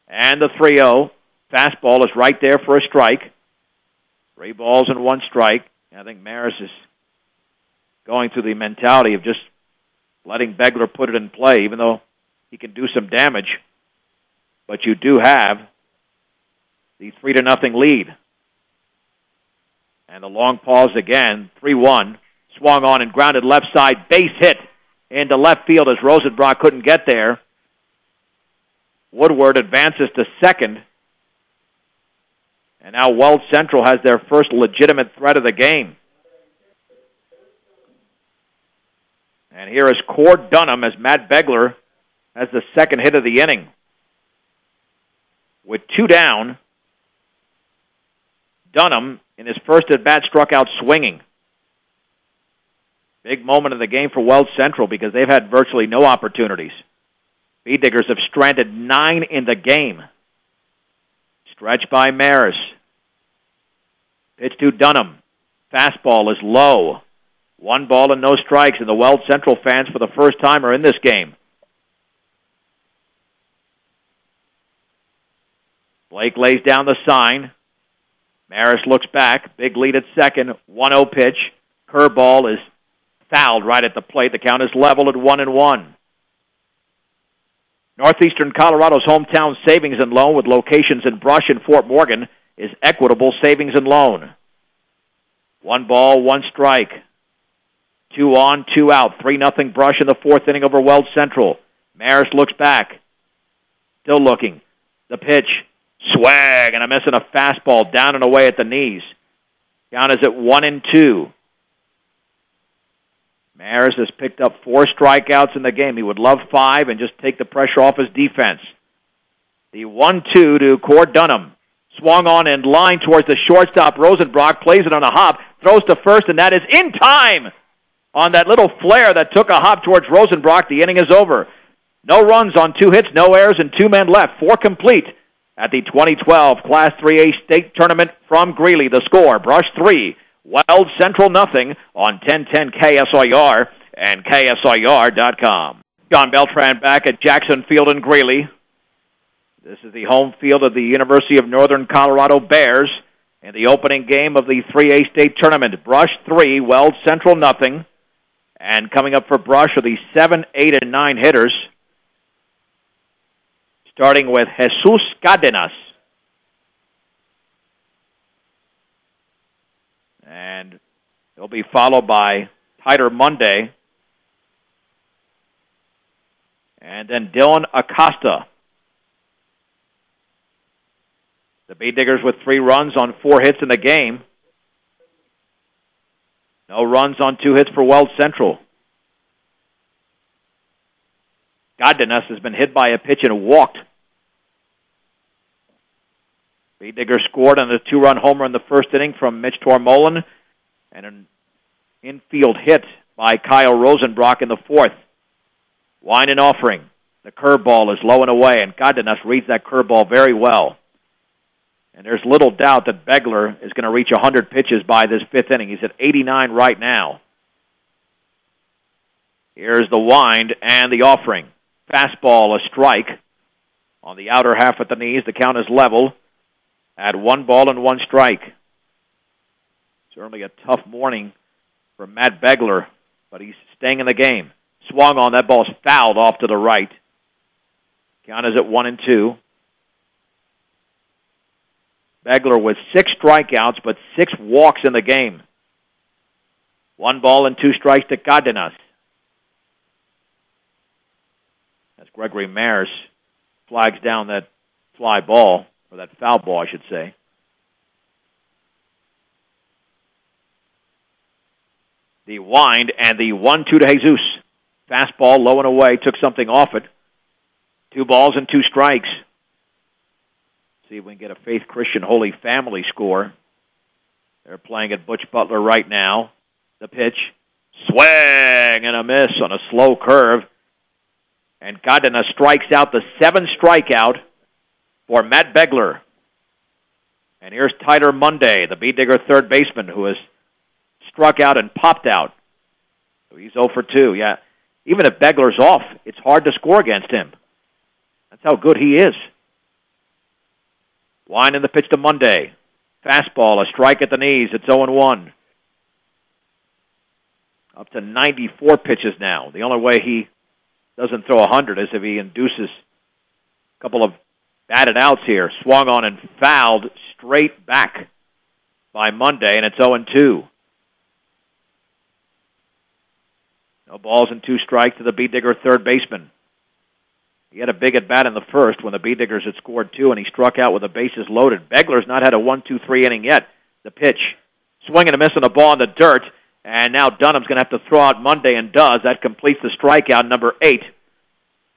and the 3-0. Fastball is right there for a strike. 3 balls and 1 strike. I think Maris is going through the mentality of just letting Begler put it in play, even though he can do some damage. But you do have the 3-0 lead. And the long pause again, 3-1. Swung on and grounded left side, base hit into left field as Rosenbrock couldn't get there. Woodward advances to second. And now Weld Central has their first legitimate threat of the game. And here is Cord Dunham as Matt Begler has the second hit of the inning. With 2 down, Dunham, in his first at-bat, struck out swinging. Big moment of the game for Weld Central because they've had virtually no opportunities. Speed Diggers have stranded 9 in the game. Stretch by Maris. Pitch to Dunham. Fastball is low. 1 ball and no strikes, and the Weld Central fans for the first time are in this game. Blake lays down the sign. Maris looks back. Big lead at second. 1-0 pitch. Curveball is fouled right at the plate. The count is level at 1-1. Northeastern Colorado's hometown savings and loan with locations in Brush and Fort Morgan is Equitable Savings and Loan. 1 ball, 1 strike. 2 on, 2 out. 3-0 Brush in the 4th inning over Weld Central. Maris looks back. Still looking. The pitch. Swag, and a miss on a fastball down and away at the knees. Count is at 1-2. Maris has picked up 4 strikeouts in the game. He would love 5 and just take the pressure off his defense. The 1-2 to Cord Dunham. Swung on and line towards the shortstop. Rosenbrock plays it on a hop, throws to first, and that is in time. On that little flare that took a hop towards Rosenbrock, the inning is over. No runs on 2 hits, no errors, and 2 men left. 4 complete at the 2012 Class 3A State Tournament from Greeley. The score, Brush 3, Weld Central nothing on 1010 KSIR and KSIR.com. John Beltran back at Jackson Field in Greeley. This is the home field of the University of Northern Colorado Bears in the opening game of the 3A State Tournament. Brush 3, Weld Central nothing. And coming up for Brush are the 7, 8, and 9 hitters, starting with Jesus Cadenas. And he'll be followed by Tyler Monday. And then Dylan Acosta. The Bee Diggers with 3 runs on 4 hits in the game. No runs on 2 hits for Weld Central. Cadenas has been hit by a pitch and walked. Bee Digger scored on a 2-run homer in the first inning from Mitch Tormolin and an infield hit by Kyle Rosenbrock in the 4th. Wine and offering. The curveball is low and away, and Cadenas reads that curveball very well. And there's little doubt that Begler is going to reach 100 pitches by this 5th inning. He's at 89 right now. Here's the wind and the offering. Fastball, a strike. On the outer half at the knees, the count is level at 1 ball and 1 strike. Certainly a tough morning for Matt Begler, but he's staying in the game. Swung on, that ball's fouled off to the right. Count is at 1-2. Begler with 6 strikeouts, but 6 walks in the game. 1 ball and 2 strikes to Cadenas. As Gregory Maris flags down that fly ball, or that foul ball, I should say. The wind and the 1-2 to Jesus. Fastball low and away, took something off it. 2 balls and 2 strikes. See if we can get a Faith Christian Holy Family score. They're playing at Butch Butler right now. The pitch. Swing and a miss on a slow curve. And Cadenas strikes out the 7th strikeout for Matt Begler. And here's Tyler Monday, the B-Digger third baseman, who has struck out and popped out. So he's 0 for 2. Yeah, even if Begler's off, it's hard to score against him. That's how good he is. Wine in the pitch to Monday. Fastball, a strike at the knees. It's 0-1. Up to 94 pitches now. The only way he doesn't throw 100 is if he induces a couple of batted outs here. Swung on and fouled straight back by Monday, and it's 0-2. No balls and 2 strikes to the B-Digger third baseman. He had a big at-bat in the first when the B-Diggers had scored 2, and he struck out with the bases loaded. Begler's not had a 1-2-3 inning yet. The pitch. Swing and a miss on the ball in the dirt, and now Dunham's going to have to throw out Monday, and does. That completes the strikeout, number 8,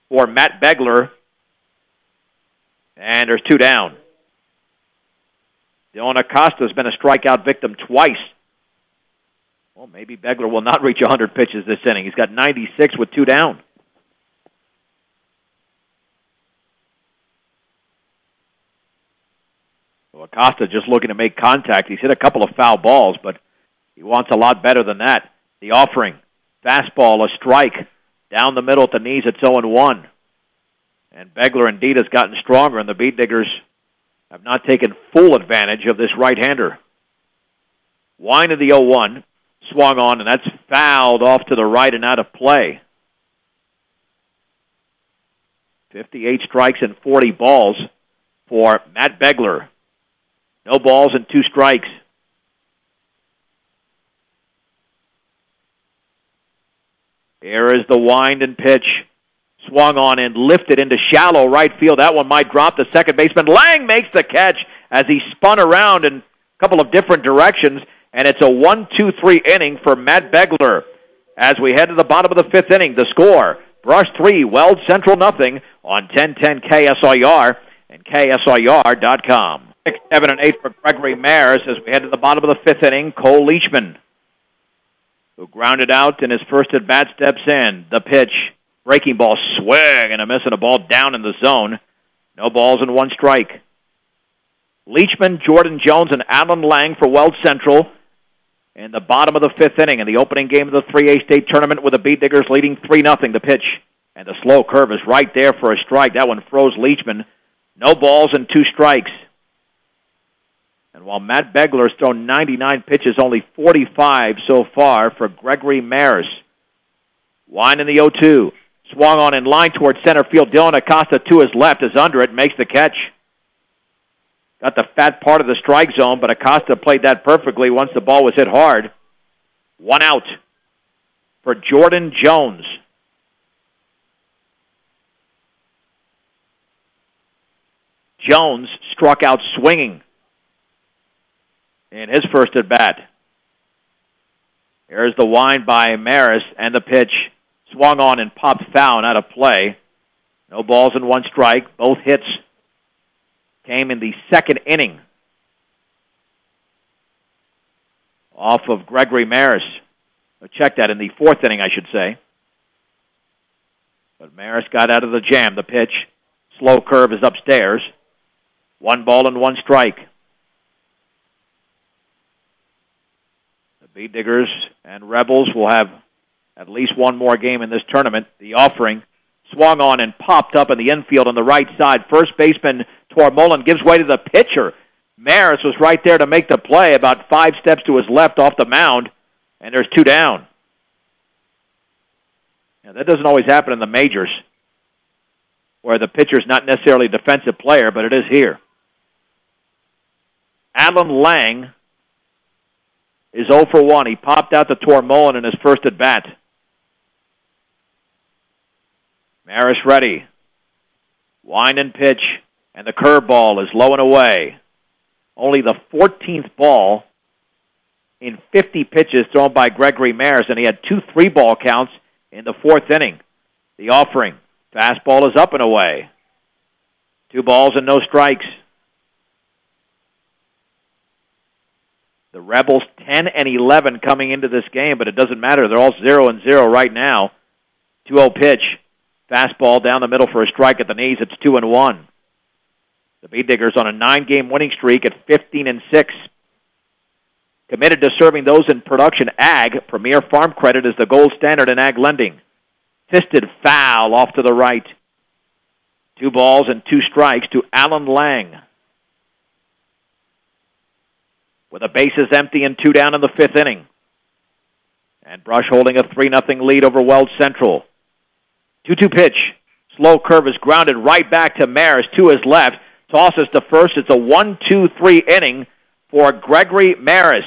for Matt Begler. And there's 2 down. Dylan Acosta has been a strikeout victim twice. Well, maybe Begler will not reach 100 pitches this inning. He's got 96 with 2 down. So Acosta just looking to make contact. He's hit a couple of foul balls, but he wants a lot better than that. The offering. Fastball, a strike. Down the middle at the knees, it's 0-1. And Begler indeed has gotten stronger, and the B-Diggers have not taken full advantage of this right-hander. Wine of the 0-1. Swung on, and that's fouled off to the right and out of play. 58 strikes and 40 balls for Matt Begler. No balls and 2 strikes. Here is the wind and pitch. Swung on and lifted into shallow right field. That one might drop. The second baseman, Lang, makes the catch as he spun around in a couple of different directions. And it's a 1-2-3 inning for Matt Begler. As we head to the bottom of the 5th inning, the score, Brush 3, Weld Central nothing on 1010 KSIR and KSIR.com. 6, 7, and 8 for Gregory Maris as we head to the bottom of the 5th inning. Cole Leachman, who grounded out in his first at-bat, steps in. The pitch, breaking ball, swing, and a miss, and a ball down in the zone. No balls and 1 strike. Leachman, Jordan Jones, and Alan Lang for Weld Central in the bottom of the 5th inning in the opening game of the 3A state tournament with the B-Diggers leading 3-0. The pitch, and the slow curve is right there for a strike. That one froze Leachman. No balls and 2 strikes. And while Matt Begler has thrown 99 pitches, only 45 so far for Gregory Maris. Wine in the 0-2. Swung on in line towards center field. Dylan Acosta to his left is under it, makes the catch. Got the fat part of the strike zone, but Acosta played that perfectly once the ball was hit hard. 1 out for Jordan Jones. Jones struck out swinging in his first at-bat. Here's the wind by Maris, and the pitch swung on and popped foul and out of play. No balls and 1 strike. Both hits came in the 2nd inning off of Gregory Maris. Check that, in the 4th inning, I should say. But Maris got out of the jam. The pitch, slow curve is upstairs. 1 ball and 1 strike. The B-Diggers and Rebels will have at least 1 more game in this tournament. The offering swung on and popped up in the infield on the right side. First baseman Tormolin gives way to the pitcher. Maris was right there to make the play, about 5 steps to his left off the mound, and there's 2 down. Now, that doesn't always happen in the majors, where the pitcher's not necessarily a defensive player, but it is here. Alan Lang is 0 for 1. He popped out to Tormolin in his first at-bat. Maris ready. Wind and pitch, and the curveball is low and away. Only the 14th ball in 50 pitches thrown by Gregory Maris, and he had 2 3-ball counts in the 4th inning. The offering. Fastball is up and away. 2 balls and no strikes. The Rebels 10 and 11 coming into this game, but it doesn't matter. They're all 0-0 right now. 2-0 pitch. Fastball down the middle for a strike at the knees. It's 2-1. The Bee Diggers on a 9-game winning streak at 15-6. Committed to serving those in production. Ag, Premier Farm Credit, is the gold standard in ag lending. Fisted foul off to the right. 2 balls and 2 strikes to Alan Lang. With the bases empty and 2 down in the 5th inning. And Brush holding a 3-0 lead over Weld Central. 2-2 pitch. Slow curve is grounded right back to Maris to his left. Tosses to first. It's a 1-2-3 inning for Gregory Maris.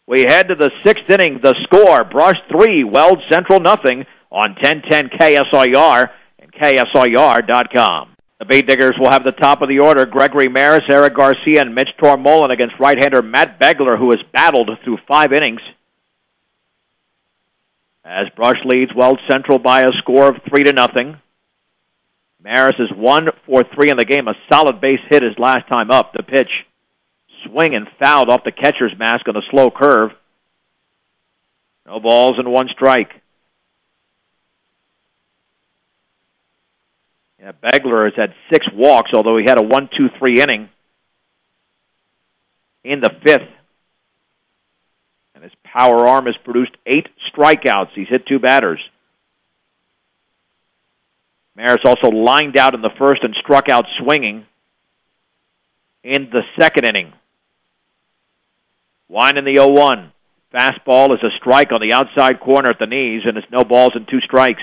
We head to the 6th inning. The score, Brush 3, Weld Central nothing on 1010 KSIR and KSIR.com. The Bee Diggers will have the top of the order. Gregory Maris, Eric Garcia, and Mitch Tormolen against right-hander Matt Begler, who has battled through 5 innings. As Brush leads Weld Central by a score of 3-0. Maris is 1 for 3 in the game. A solid base hit his last time up. The pitch, swing and fouled off the catcher's mask on a slow curve. No balls and 1 strike. Yeah, Begler has had 6 walks, although he had a 1-2-3 inning in the 5th. And his power arm has produced 8 strikeouts. He's hit 2 batters. Maris also lined out in the 1st and struck out swinging in the 2nd inning. Wind in the 0-1. Fastball is a strike on the outside corner at the knees, and it's no balls and 2 strikes.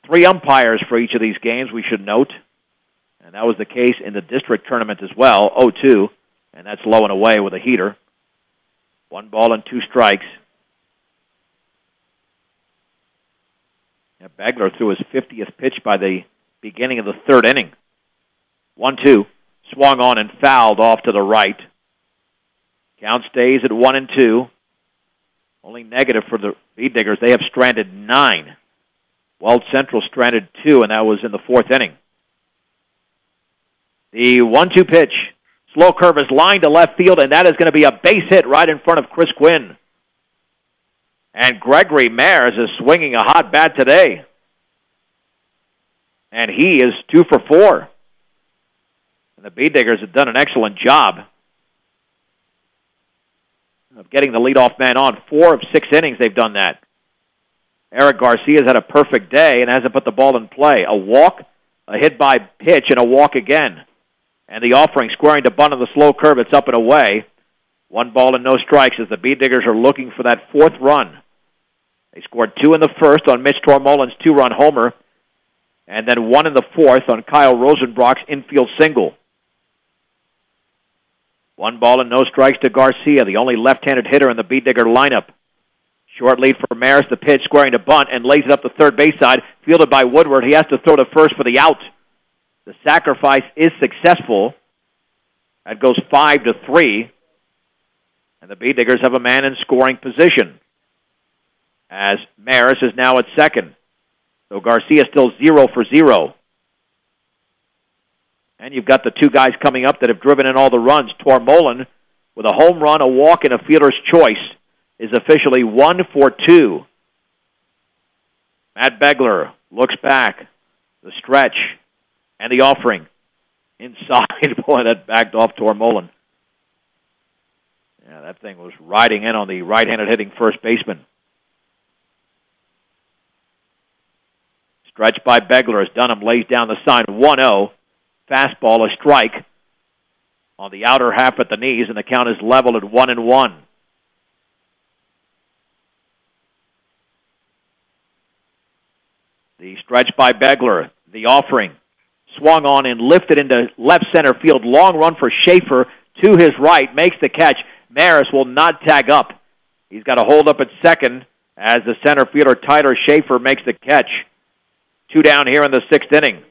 3 umpires for each of these games, we should note. And that was the case in the district tournament as well, 0-2. And that's low and away with a heater. 1 ball and 2 strikes. Begler threw his 50th pitch by the beginning of the 3rd inning. 1-2. Swung on and fouled off to the right. Count stays at 1-2. Only negative for the Bee Diggers. They have stranded 9. Weld Central stranded 2, and that was in the 4th inning. The 1-2 pitch. Slow curve is lined to left field, and that is going to be a base hit right in front of Chris Quinn. And Gregory Maris is swinging a hot bat today. And he is 2 for 4. And the Bee Diggers have done an excellent job of getting the leadoff man on. 4 of 6 innings they've done that. Eric Garcia's had a perfect day and hasn't put the ball in play. A walk, a hit by pitch, and a walk again. And the offering squaring to bunt on the slow curve. It's up and away. 1 ball and no strikes as the Bee Diggers are looking for that 4th run. They scored 2 in the 1st on Mitch Tormolen's 2-run homer, and then 1 in the 4th on Kyle Rosenbrock's infield single. 1 ball and no strikes to Garcia, the only left-handed hitter in the Bee Digger lineup. Short lead for Maris, the pitch squaring to bunt and lays it up the third base side, fielded by Woodward. He has to throw to first for the out. The sacrifice is successful. That goes 5-3. And the Bee Diggers have a man in scoring position, as Maris is now at second. So Garcia still 0 for 0. And you've got the 2 guys coming up that have driven in all the runs. Tormolen, with a home run, a walk, and a fielder's choice, is officially 1 for 2. Matt Begler looks back. The stretch and the offering. Inside, boy, that backed off Tormolen. Yeah, that thing was riding in on the right-handed hitting first baseman. Stretch by Begler as Dunham lays down the sign 1-0. Fastball, a strike on the outer half at the knees, and the count is leveled at 1-1. The stretch by Begler, the offering, swung on and lifted into left center field. Long run for Schaefer to his right, makes the catch. Maris will not tag up. He's got a hold up at second as the center fielder Tyler Schaefer makes the catch. 2 down here in the 6th inning.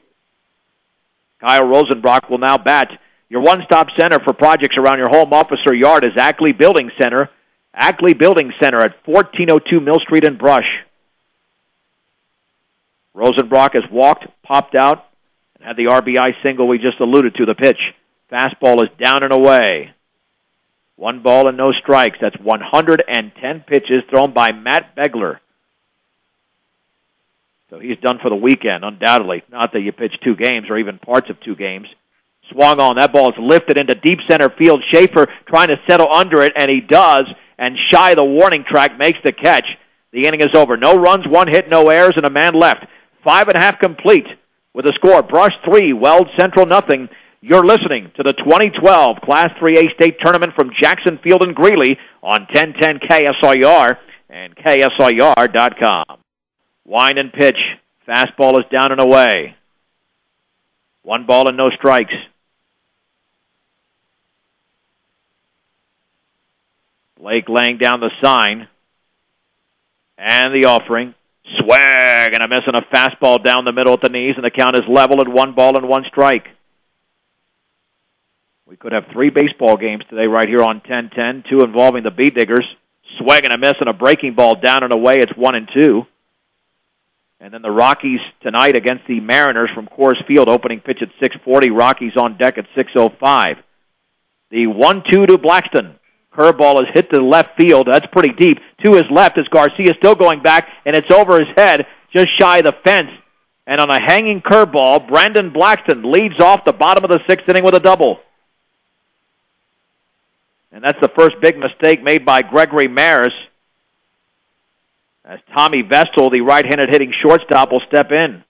Kyle Rosenbrock will now bat. Your one-stop center for projects around your home, office, or yard is Ackley Building Center. Ackley Building Center at 1402 Mill Street in Brush. Rosenbrock has walked, popped out, and had the RBI single we just alluded to. The pitch. Fastball is down and away. 1 ball and no strikes. That's 110 pitches thrown by Matt Begler. So he's done for the weekend, undoubtedly. Not that you pitch 2 games or even parts of 2 games. Swung on. That ball is lifted into deep center field. Schaefer trying to settle under it, and he does. And Shy, the warning track, makes the catch. The inning is over. No runs, 1 hit, no errors, and a man left. 5.5 complete with a score. Brush 3, Weld Central nothing. You're listening to the 2012 Class 3A State Tournament from Jackson Field in Greeley on 1010 KSIR and KSIR.com. Wind and pitch. Fastball is down and away. 1 ball and no strikes. Blake laying down the sign. And the offering. Swag and a miss on a fastball down the middle at the knees, and the count is level at 1 ball and 1 strike. We could have 3 baseball games today right here on 1010, 2 involving the Bee Diggers. Swag and a miss on a breaking ball down and away. It's 1-2. And then the Rockies tonight against the Mariners from Coors Field, opening pitch at 6:40. Rockies on deck at 6:05. The 1-2 to Blackston. Curveball is hit to left field. That's pretty deep. To his left is Garcia still going back, and it's over his head, just shy of the fence. And on a hanging curveball, Brandon Blackston leads off the bottom of the 6th inning with a double. And that's the first big mistake made by Gregory Maris, as Tommy Vestal, the right-handed hitting shortstop, will step in.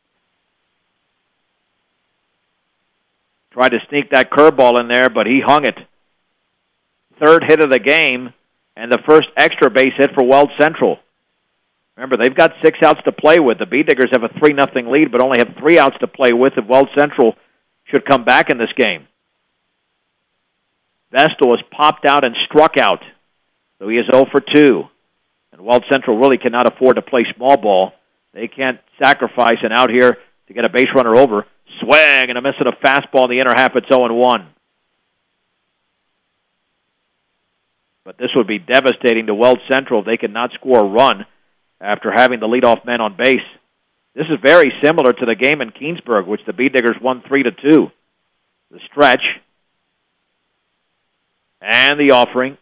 Tried to sneak that curveball in there, but he hung it. 3rd hit of the game, and the first extra base hit for Weld Central. Remember, they've got 6 outs to play with. The Bee Diggers have a 3-0 lead, but only have 3 outs to play with if Weld Central should come back in this game. Vestal has popped out and struck out, so he is 0 for 2. And Weld Central really cannot afford to play small ball. They can't sacrifice an out here to get a base runner over. Swing and a miss at a fastball in the inner half. It's 0-1. But this would be devastating to Weld Central if they could not score a run after having the leadoff man on base. This is very similar to the game in Keensburg, which the Bee Diggers won 3-2. The stretch. And the offering.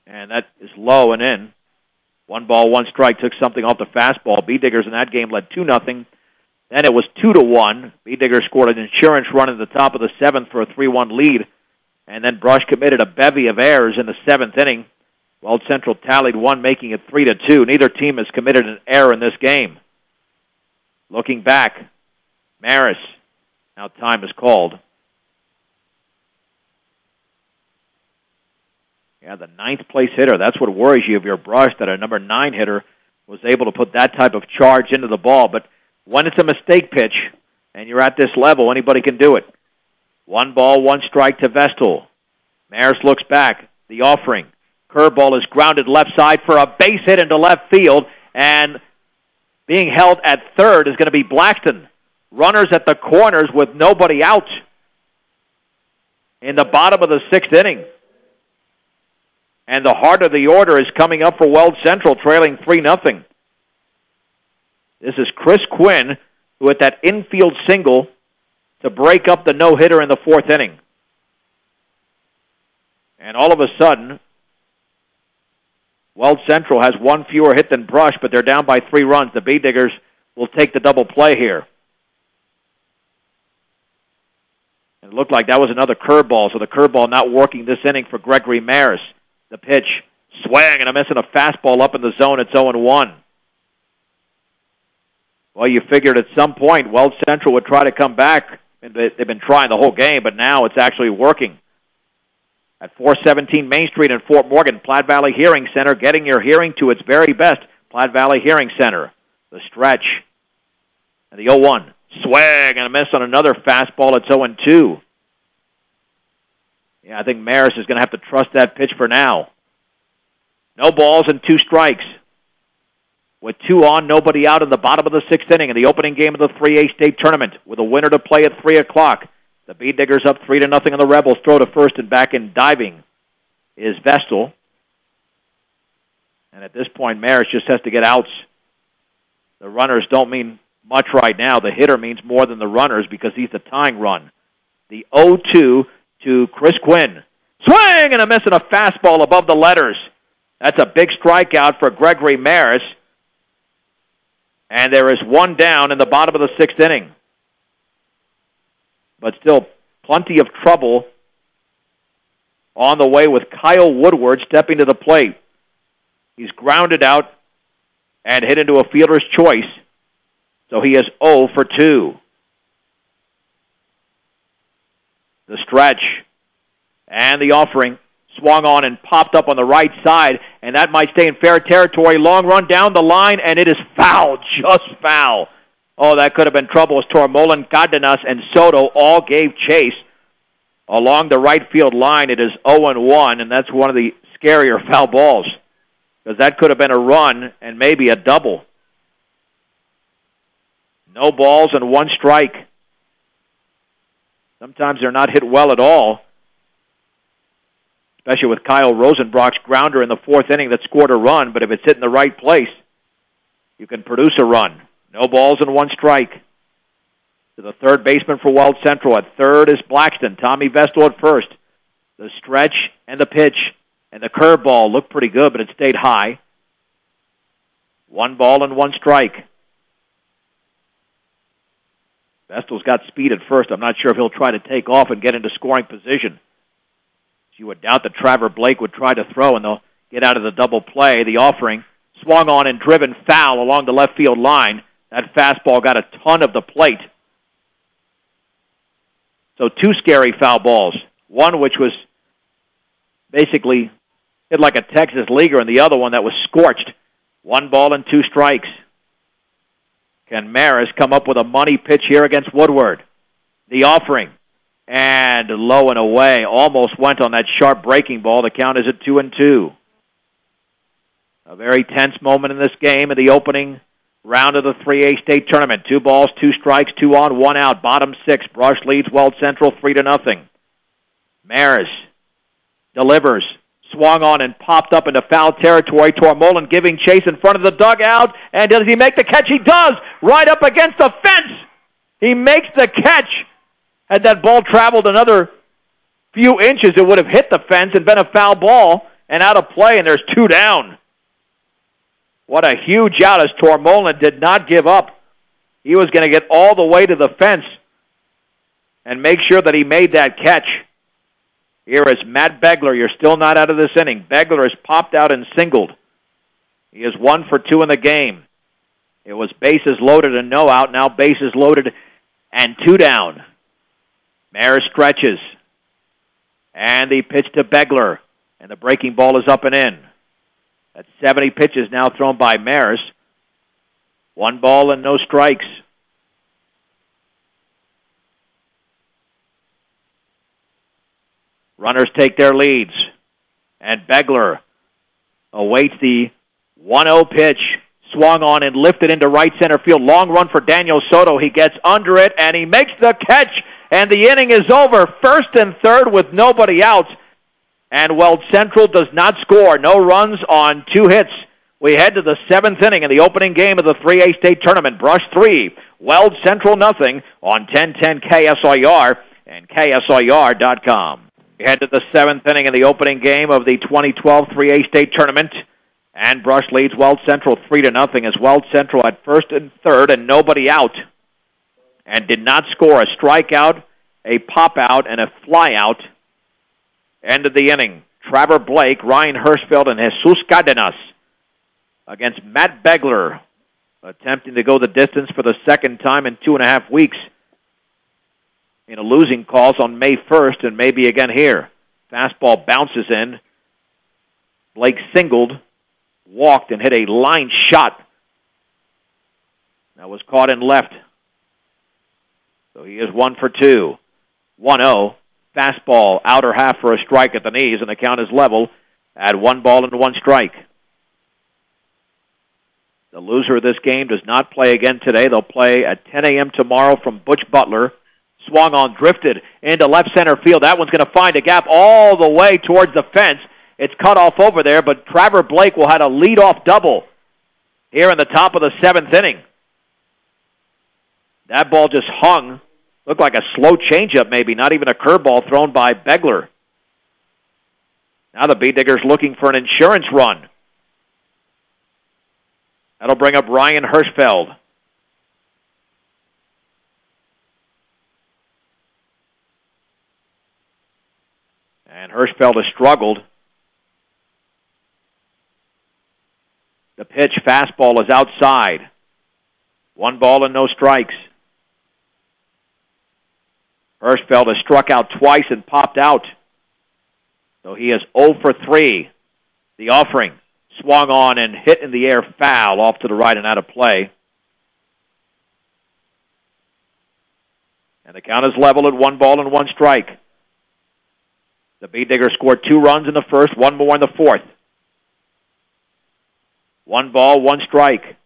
And that is low and in. 1 ball, 1 strike, took something off the fastball. Bee Diggers in that game led 2-0. Then it was 2-1. Bee Diggers scored an insurance run in the top of the 7th for a 3-1 lead. And then Brush committed a bevy of errors in the 7th inning. Weld Central tallied 1, making it 3-2. Neither team has committed an error in this game. Looking back, Maris. Now time is called. Yeah, the 9th place hitter. That's what worries you if you're Brush, that a number 9 hitter was able to put that type of charge into the ball. But when it's a mistake pitch and you're at this level, anybody can do it. 1 ball, 1 strike to Vestal. Maris looks back. The offering. Curveball is grounded left side for a base hit into left field. And being held at 3rd is going to be Blackston. Runners at the corners with nobody out in the bottom of the 6th inning. And the heart of the order is coming up for Weld Central, trailing 3-0. This is Chris Quinn, who hit that infield single to break up the no-hitter in the 4th inning. And all of a sudden, Weld Central has 1 fewer hit than Brush, but they're down by 3 runs. The Bee Diggers will take the double play here. And it looked like that was another curveball, so the curveball not working this inning for Gregory Maris. The pitch, swing and a miss and a fastball up in the zone. It's 0-1. Well, you figured at some point Weld Central would try to come back. And they've been trying the whole game, but now it's actually working. At 417 Main Street in Fort Morgan, Platte Valley Hearing Center, getting your hearing to its very best. Platte Valley Hearing Center. The stretch. And the 0-1. Swing and a miss on another fastball. It's 0-2. Yeah, I think Maris is going to have to trust that pitch for now. No balls and 2 strikes. With 2 on, nobody out in the bottom of the 6th inning in the opening game of the 3A State Tournament, with a winner to play at 3 o'clock. The Bee Diggers up 3-0, and the Rebels throw to first, and back in diving is Vestal. And at this point, Maris just has to get outs. The runners don't mean much right now. The hitter means more than the runners because he's the tying run. The 0-2 to Chris Quinn. Swing and a miss and a fastball above the letters. That's a big strikeout for Gregory Maris. And there is 1 down in the bottom of the 6th inning. But still plenty of trouble on the way with Kyle Woodward stepping to the plate. He's grounded out and hit into a fielder's choice, so he is 0 for 2. The stretch and the offering swung on and popped up on the right side, and that might stay in fair territory. Long run down the line, and it is foul, just foul. Oh, that could have been trouble as Tormolen, Cardenas, and Soto all gave chase along the right field line. It is 0-1, and that's one of the scarier foul balls, because that could have been a run and maybe a double. No balls and 1 strike. Sometimes they're not hit well at all, especially with Kyle Rosenbrock's grounder in the 4th inning that scored a run, but if it's hit in the right place, you can produce a run. No balls and 1 strike. To the third baseman for Weld Central. At third is Blackston. Tommy Vestal at first. The stretch and the pitch and the curveball looked pretty good, but it stayed high. 1 ball and 1 strike. Vestal's got speed at first. I'm not sure if he'll try to take off and get into scoring position. You would doubt that Trevor Blake would try to throw, and they'll get out of the double play. The offering swung on and driven foul along the left field line. That fastball got a ton of the plate. So 2 scary foul balls. One which was basically hit like a Texas leaguer, and the other one that was scorched. 1 ball and 2 strikes. Can Maris come up with a money pitch here against Woodward? The offering. And low and away. Almost went on that sharp breaking ball. The count is at 2-2. A very tense moment in this game in the opening round of the 3A state tournament. 2 balls, 2 strikes, 2 on, 1 out. Bottom 6. Brush leads Weld Central 3-0. Maris delivers. Swung on and popped up into foul territory. Tormolen giving chase in front of the dugout. And does he make the catch? He does! Right up against the fence! He makes the catch! Had that ball traveled another few inches, it would have hit the fence and been a foul ball and out of play, and there's 2 down. What a huge out as Tormolen did not give up. He was going to get all the way to the fence and make sure that he made that catch. Here is Matt Begler. You're still not out of this inning. Begler has popped out and singled. He is 1 for 2 in the game. It was bases loaded and no out. Now bases loaded and 2 down. Maris stretches. And the pitch to Begler. And the breaking ball is up and in. That's 70 pitches now thrown by Maris. 1 ball and no strikes. Runners take their leads. And Begler awaits the 1-0 pitch. Swung on and lifted into right center field. Long run for Daniel Soto. He gets under it and he makes the catch. And the inning is over. 1st and 3rd with nobody out. And Weld Central does not score. No runs on 2 hits. We head to the 7th inning in the opening game of the 3A state tournament. Brush 3, Weld Central nothing on 1010 KSIR and KSIR.com. We head to the 7th inning in the opening game of the 2012 3A state tournament. And Brush leads Weld Central 3-0 as Weld Central at 1st and 3rd and nobody out. And did not score. A strikeout, a pop-out, and a fly-out. End of the inning. Trevor Blake, Ryan Hirschfeld, and Jesus Cardenas against Matt Begler, attempting to go the distance for the 2nd time in 2.5 weeks in a losing cause on May 1st and maybe again here. Fastball bounces in. Blake singled, walked, and hit a line shot that was caught in left. So he is 1 for 2. 1-0. Fastball, outer half for a strike at the knees, and the count is level at 1 ball and 1 strike. The loser of this game does not play again today. They'll play at 10 a.m. tomorrow from Butch Butler. Swung on, drifted into left center field. That one's going to find a gap all the way towards the fence. It's cut off over there, but Trevor Blake will have a leadoff double here in the top of the 7th inning. That ball just hung. Looked like a slow changeup maybe, not even a curveball thrown by Begler. Now the B-Diggers looking for an insurance run. That'll bring up Ryan Hirschfeld. And Hirschfeld has struggled. The pitch, fastball, is outside. 1 ball and no strikes. Hirschfeld has struck out twice and popped out. So he is 0 for 3. The offering swung on and hit in the air, foul off to the right and out of play. And the count is level at 1 ball and 1 strike. The Bee Diggers scored 2 runs in the first, 1 more in the fourth. 1 ball, 1 strike.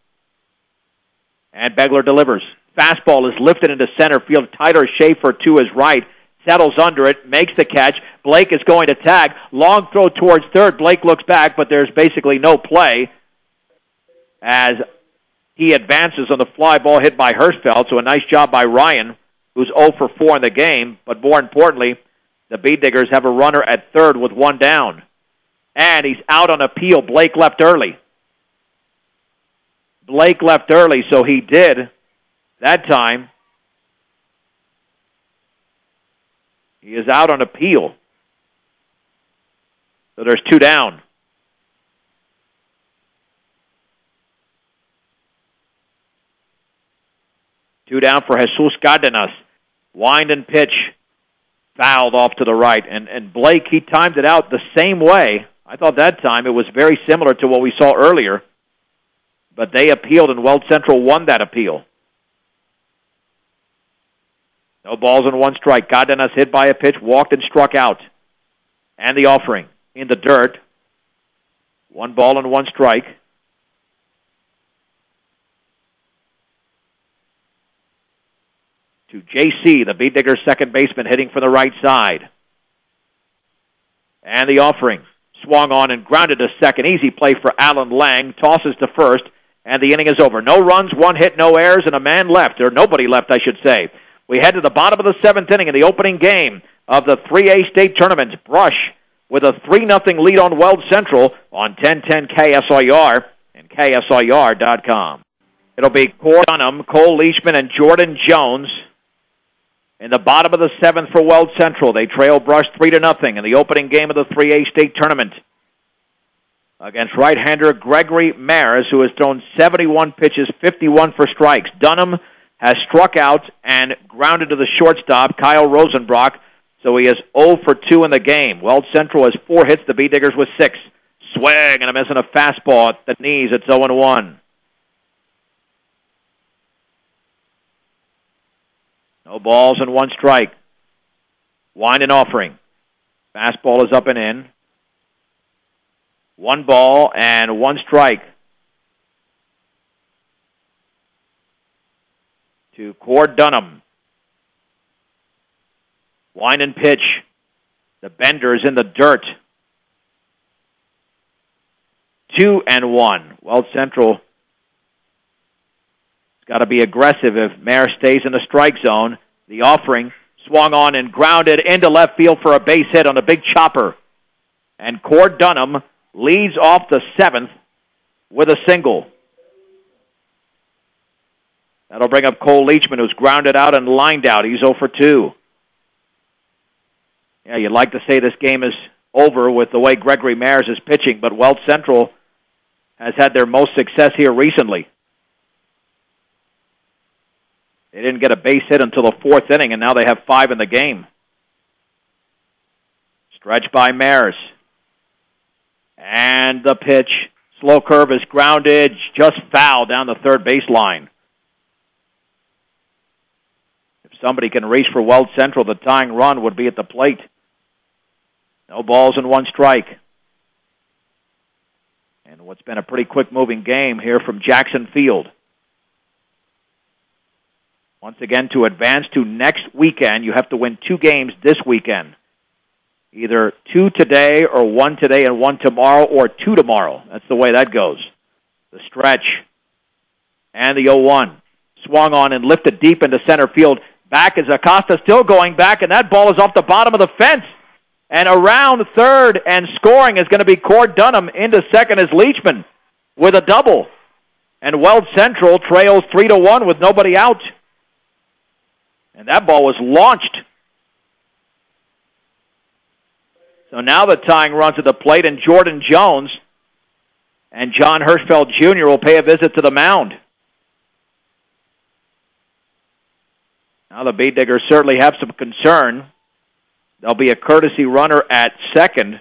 And Begler delivers. Fastball is lifted into center field. Tyler Schaefer to his right. Settles under it, makes the catch. Blake is going to tag. Long throw towards third. Blake looks back, but there's basically no play as he advances on the fly ball hit by Hirschfeld. So a nice job by Ryan, who's 0 for 4 in the game. But more importantly, the Bee Diggers have a runner at third with 1 down. And he's out on appeal. Blake left early. Blake left early, so he did that time. He is out on appeal. So there's 2 down. Two down for Jesus Cardenas. Wind and pitch. Fouled off to the right. And Blake, he timed it out the same way. I thought that time it was very similar to what we saw earlier. But they appealed, and Weld Central won that appeal. No balls and 1 strike. Cardenas hit by a pitch, walked and struck out. And the offering in the dirt. 1 ball and 1 strike. To JC, the Bee Diggers' second baseman, hitting from the right side. And the offering. Swung on and grounded to second. Easy play for Alan Lang. Tosses to first. And the inning is over. No runs, 1 hit, no errors, and a man left. Or nobody left, I should say. We head to the bottom of the 7th inning in the opening game of the 3A state tournament. Brush with a 3-0 lead on Weld Central on 1010 KSIR and KSIR.com. It'll be Core Dunham, Cole Leachman, and Jordan Jones in the bottom of the 7th for Weld Central. They trail Brush 3-0 in the opening game of the 3A state tournament against right-hander Gregory Maris, who has thrown 71 pitches, 51 for strikes. Dunham has struck out and grounded to the shortstop, Kyle Rosenbrock, so he is 0 for 2 in the game. Weld Central has 4 hits, the Bee Diggers with 6. Swing and a miss on a fastball at the knees. It's 0-1. No balls and 1 strike. Wind and offering. Fastball is up and in. 1 ball and 1 strike. To Cord Dunham. Wind and pitch. The bender is in the dirt. 2-1. Weld Central has got to be aggressive if Mayer stays in the strike zone. The offering swung on and grounded into left field for a base hit on a big chopper. And Cord Dunham leads off the 7th with a single. That'll bring up Cole Leachman, who's grounded out and lined out. He's 0 for 2. Yeah, you'd like to say this game is over with the way Gregory Mares is pitching, but Weld Central has had their most success here recently. They didn't get a base hit until the 4th inning, and now they have 5 in the game. Stretch by Mares. And the pitch. Slow curve is grounded, just foul down the third baseline. If somebody can reach for Weld Central, the tying run would be at the plate. No balls and 1 strike. And what's been a pretty quick-moving game here from Jackson Field. Once again, to advance to next weekend, you have to win 2 games this weekend. Either 2 today or 1 today and 1 tomorrow, or 2 tomorrow. That's the way that goes. The stretch. And the 0-1. Swung on and lifted deep into center field. Back is Acosta, still going back, and that ball is off the bottom of the fence. And around third and scoring is going to be Cord Dunham. Into second is Leachman with a double. And Weld Central trails 3-1 with nobody out. And that ball was launched. So now the tying runs at the plate, and Jordan Jones and John Hirschfeld Jr. will pay a visit to the mound. Now the Beet Diggers certainly have some concern. There'll be a courtesy runner at second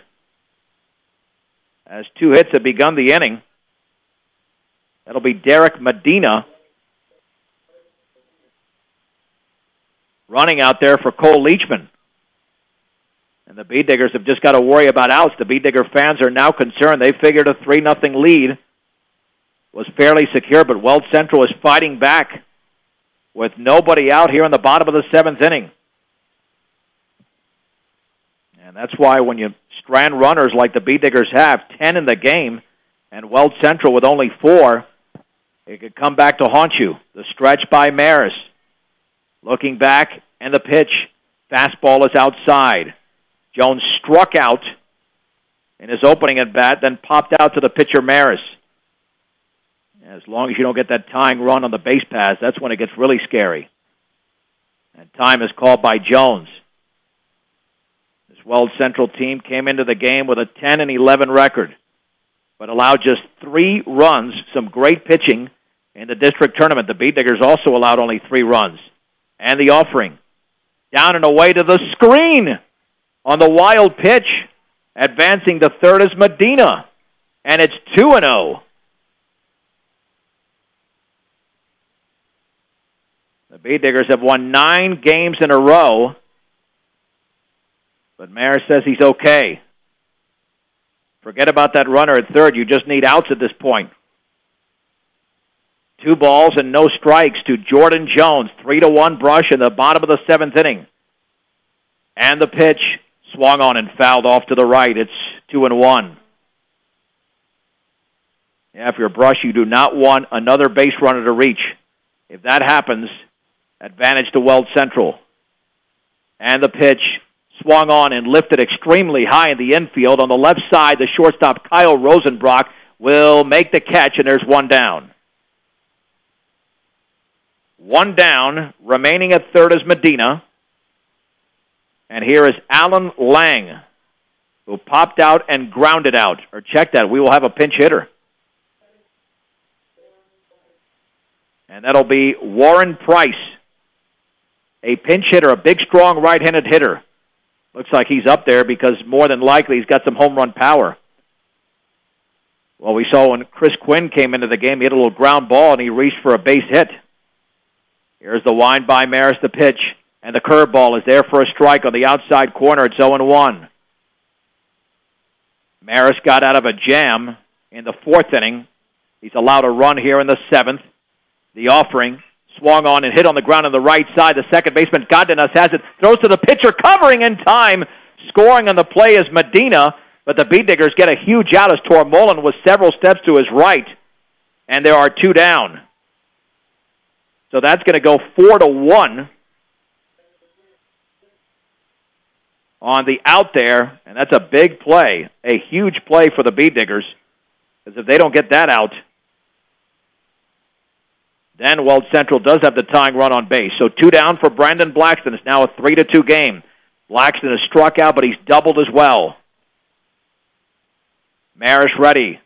as 2 hits have begun the inning. That'll be Derek Medina running out there for Cole Leachman. And the Beet Diggers have just got to worry about outs. The Beet Digger fans are now concerned. They figured a 3-0 lead was fairly secure, but Weld Central is fighting back with nobody out here in the bottom of the 7th inning. And that's why when you strand runners like the Beet Diggers have, 10 in the game, and Weld Central with only 4, it could come back to haunt you. The stretch by Maris. Looking back, and the pitch. Fastball is outside. Jones struck out in his opening at bat, then popped out to the pitcher Maris. As long as you don't get that tying run on the base pass, that's when it gets really scary. And time is called by Jones. This Weld Central team came into the game with a 10-11 record, but allowed just 3 runs, some great pitching in the district tournament. The Beet Diggers also allowed only 3 runs. And the offering. Down and away to the screen on the wild pitch. Advancing to third is Medina. And it's 2-0. The Beet Diggers have won 9 games in a row. But Maris says he's okay. Forget about that runner at third. You just need outs at this point. 2 balls and no strikes to Jordan Jones. 3-1 brush in the bottom of the 7th inning. And the pitch swung on and fouled off to the right. It's 2-1. Yeah, if you're a brush, you do not want another base runner to reach. If that happens, advantage to Weld Central. And the pitch swung on and lifted extremely high in the infield. On the left side, the shortstop Kyle Rosenbrock will make the catch, and there's 1 down. 1 down, remaining at third is Medina. And here is Alan Lang, who popped out and grounded out. Or check that, we will have a pinch hitter. And that'll be Warren Price, a pinch hitter, a big, strong right-handed hitter. Looks like he's up there because more than likely he's got some home run power. Well, we saw when Chris Quinn came into the game, he had a little ground ball and he reached for a base hit. Here's the wind by Maris, the pitch, and the curveball is there for a strike on the outside corner. It's 0-1. Maris got out of a jam in the 4th inning. He's allowed a run here in the 7th. The offering swung on and hit on the ground on the right side. The second baseman, Godinez, has it, throws to the pitcher, covering in time. Scoring on the play is Medina, but the Beet Diggers get a huge out as Tormolin was several steps to his right, and there are 2 down. So that's going to go 4-1 on the out there, and that's a big play, a huge play for the Beet Diggers, because if they don't get that out, then Weld Central does have the tying run on base. So 2 down for Brandon Blackston. It's now a 3-2 game. Blackston has struck out, but he's doubled as well. Maris ready.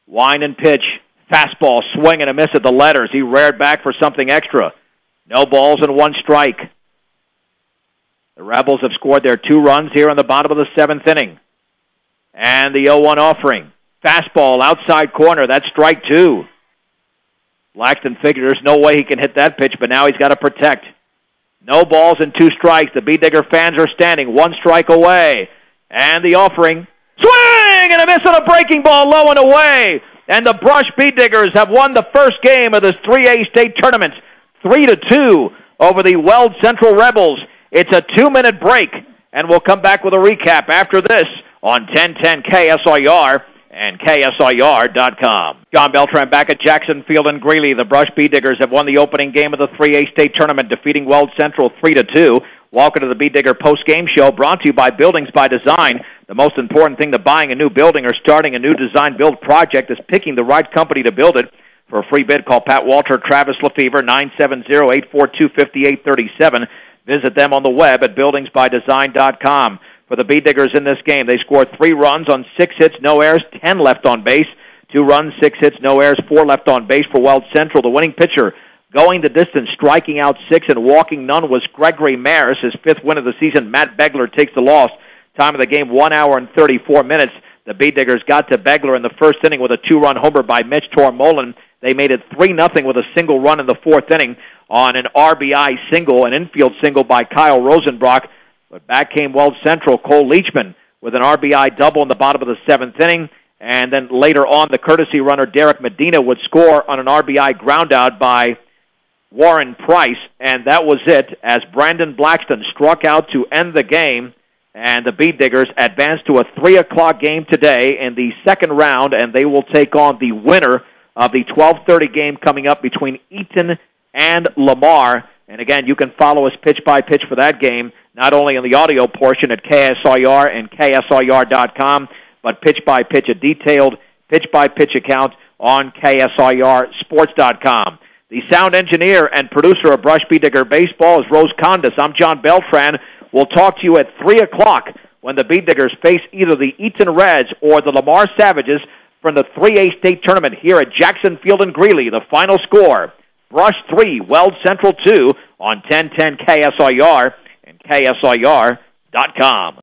Wind and pitch. Fastball, swing and a miss at the letters. He reared back for something extra. No balls and 1 strike. The Rebels have scored their 2 runs here in the bottom of the 7th inning. And the 0-1 offering. Fastball, outside corner. That's strike 2. Blackston figured there's no way he can hit that pitch, but now he's got to protect. No balls and 2 strikes. The Beet Digger fans are standing 1 strike away. And the offering. Swing and a miss on a breaking ball low and away. And the Brush Beet Diggers have won the first game of this 3A state tournament, 3-2 over the Weld Central Rebels. It's a 2-minute break, and we'll come back with a recap after this on 1010 KSIR and KSIR.com. John Beltran back at Jackson Field in Greeley. The Brush Beet Diggers have won the opening game of the 3A state tournament, defeating Weld Central 3-2. Welcome to the Beet Digger post-game show, brought to you by Buildings by Design. The most important thing to buying a new building or starting a new design-build project is picking the right company to build it. For a free bid, call Pat Walter, Travis Lefevre, 970-842-5837. Visit them on the web at buildingsbydesign.com. for the Bee Diggers in this game. They scored 3 runs on 6 hits, no errors, 10 left on base. 2 runs, 6 hits, no errors, 4 left on base for Weld Central. The winning pitcher going the distance, striking out 6 and walking none, was Gregory Maris. His 5th win of the season. Matt Begler takes the loss. Time of the game, 1 hour and 34 minutes. The Bee Diggers got to Begler in the first inning with a 2-run homer by Mitch Tormolen. They made it 3-0 with a single run in the 4th inning on an RBI single, an infield single by Kyle Rosenbrock. But back came Weld Central, Cole Leachman, with an RBI double in the bottom of the 7th inning. And then later on, the courtesy runner Derek Medina would score on an RBI groundout by Warren Price. And that was it, as Brandon Blackston struck out to end the game. And the Bee Diggers advance to a 3 o'clock game today in the second round, and they will take on the winner of the 12:30 game coming up between Eaton and Lamar. And again, you can follow us pitch by pitch for that game, not only in the audio portion at KSIR and KSIR.com, but pitch by pitch, a detailed pitch by pitch account on KSIRSports.com. The sound engineer and producer of Brush Bee Digger Baseball is Rose Condis. I'm John Beltran. We'll talk to you at 3 o'clock when the Bee Diggers face either the Eaton Reds or the Lamar Savages from the 3A state tournament here at Jackson Field in Greeley. The final score, Brush 3, Weld Central 2 on 1010 KSIR and KSIR.com.